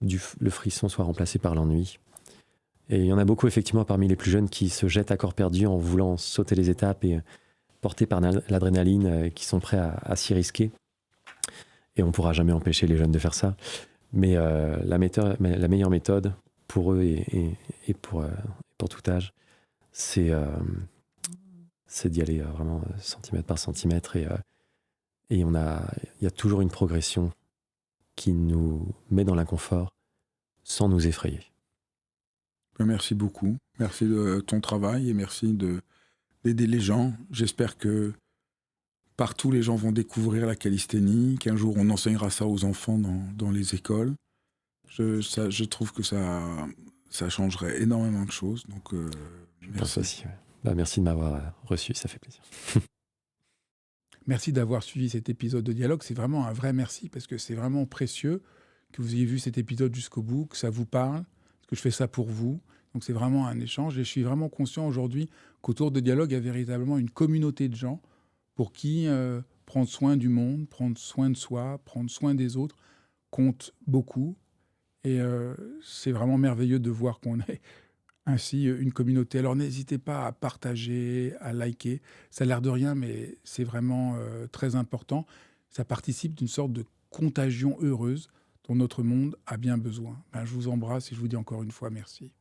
le frisson soit remplacé par l'ennui. Et il y en a beaucoup effectivement parmi les plus jeunes qui se jettent à corps perdu en voulant sauter les étapes et portés par l'adrénaline, qui sont prêts à s'y risquer. Et on ne pourra jamais empêcher les jeunes de faire ça. Mais la meilleure méthode pour eux et pour tout âge, c'est d'y aller vraiment centimètre par centimètre. Et il y a toujours une progression qui nous met dans l'inconfort sans nous effrayer. Merci beaucoup. Merci de ton travail et merci d'aider les gens. J'espère que partout les gens vont découvrir la calisthénie, qu'un jour on enseignera ça aux enfants dans les écoles. Je trouve que ça changerait énormément de choses. Donc, Je pense aussi. Ouais. Merci de m'avoir reçu, ça fait plaisir. Merci d'avoir suivi cet épisode de Dialogue. C'est vraiment un vrai merci parce que c'est vraiment précieux que vous ayez vu cet épisode jusqu'au bout, que ça vous parle, que je fais ça pour vous. Donc c'est vraiment un échange et je suis vraiment conscient aujourd'hui qu'autour de Dialogue, il y a véritablement une communauté de gens pour qui prendre soin du monde, prendre soin de soi, prendre soin des autres compte beaucoup. Et c'est vraiment merveilleux de voir qu'on est ainsi une communauté. Alors n'hésitez pas à partager, à liker. Ça a l'air de rien, mais c'est vraiment très important. Ça participe d'une sorte de contagion heureuse dont notre monde a bien besoin. Je vous embrasse et je vous dis encore une fois merci.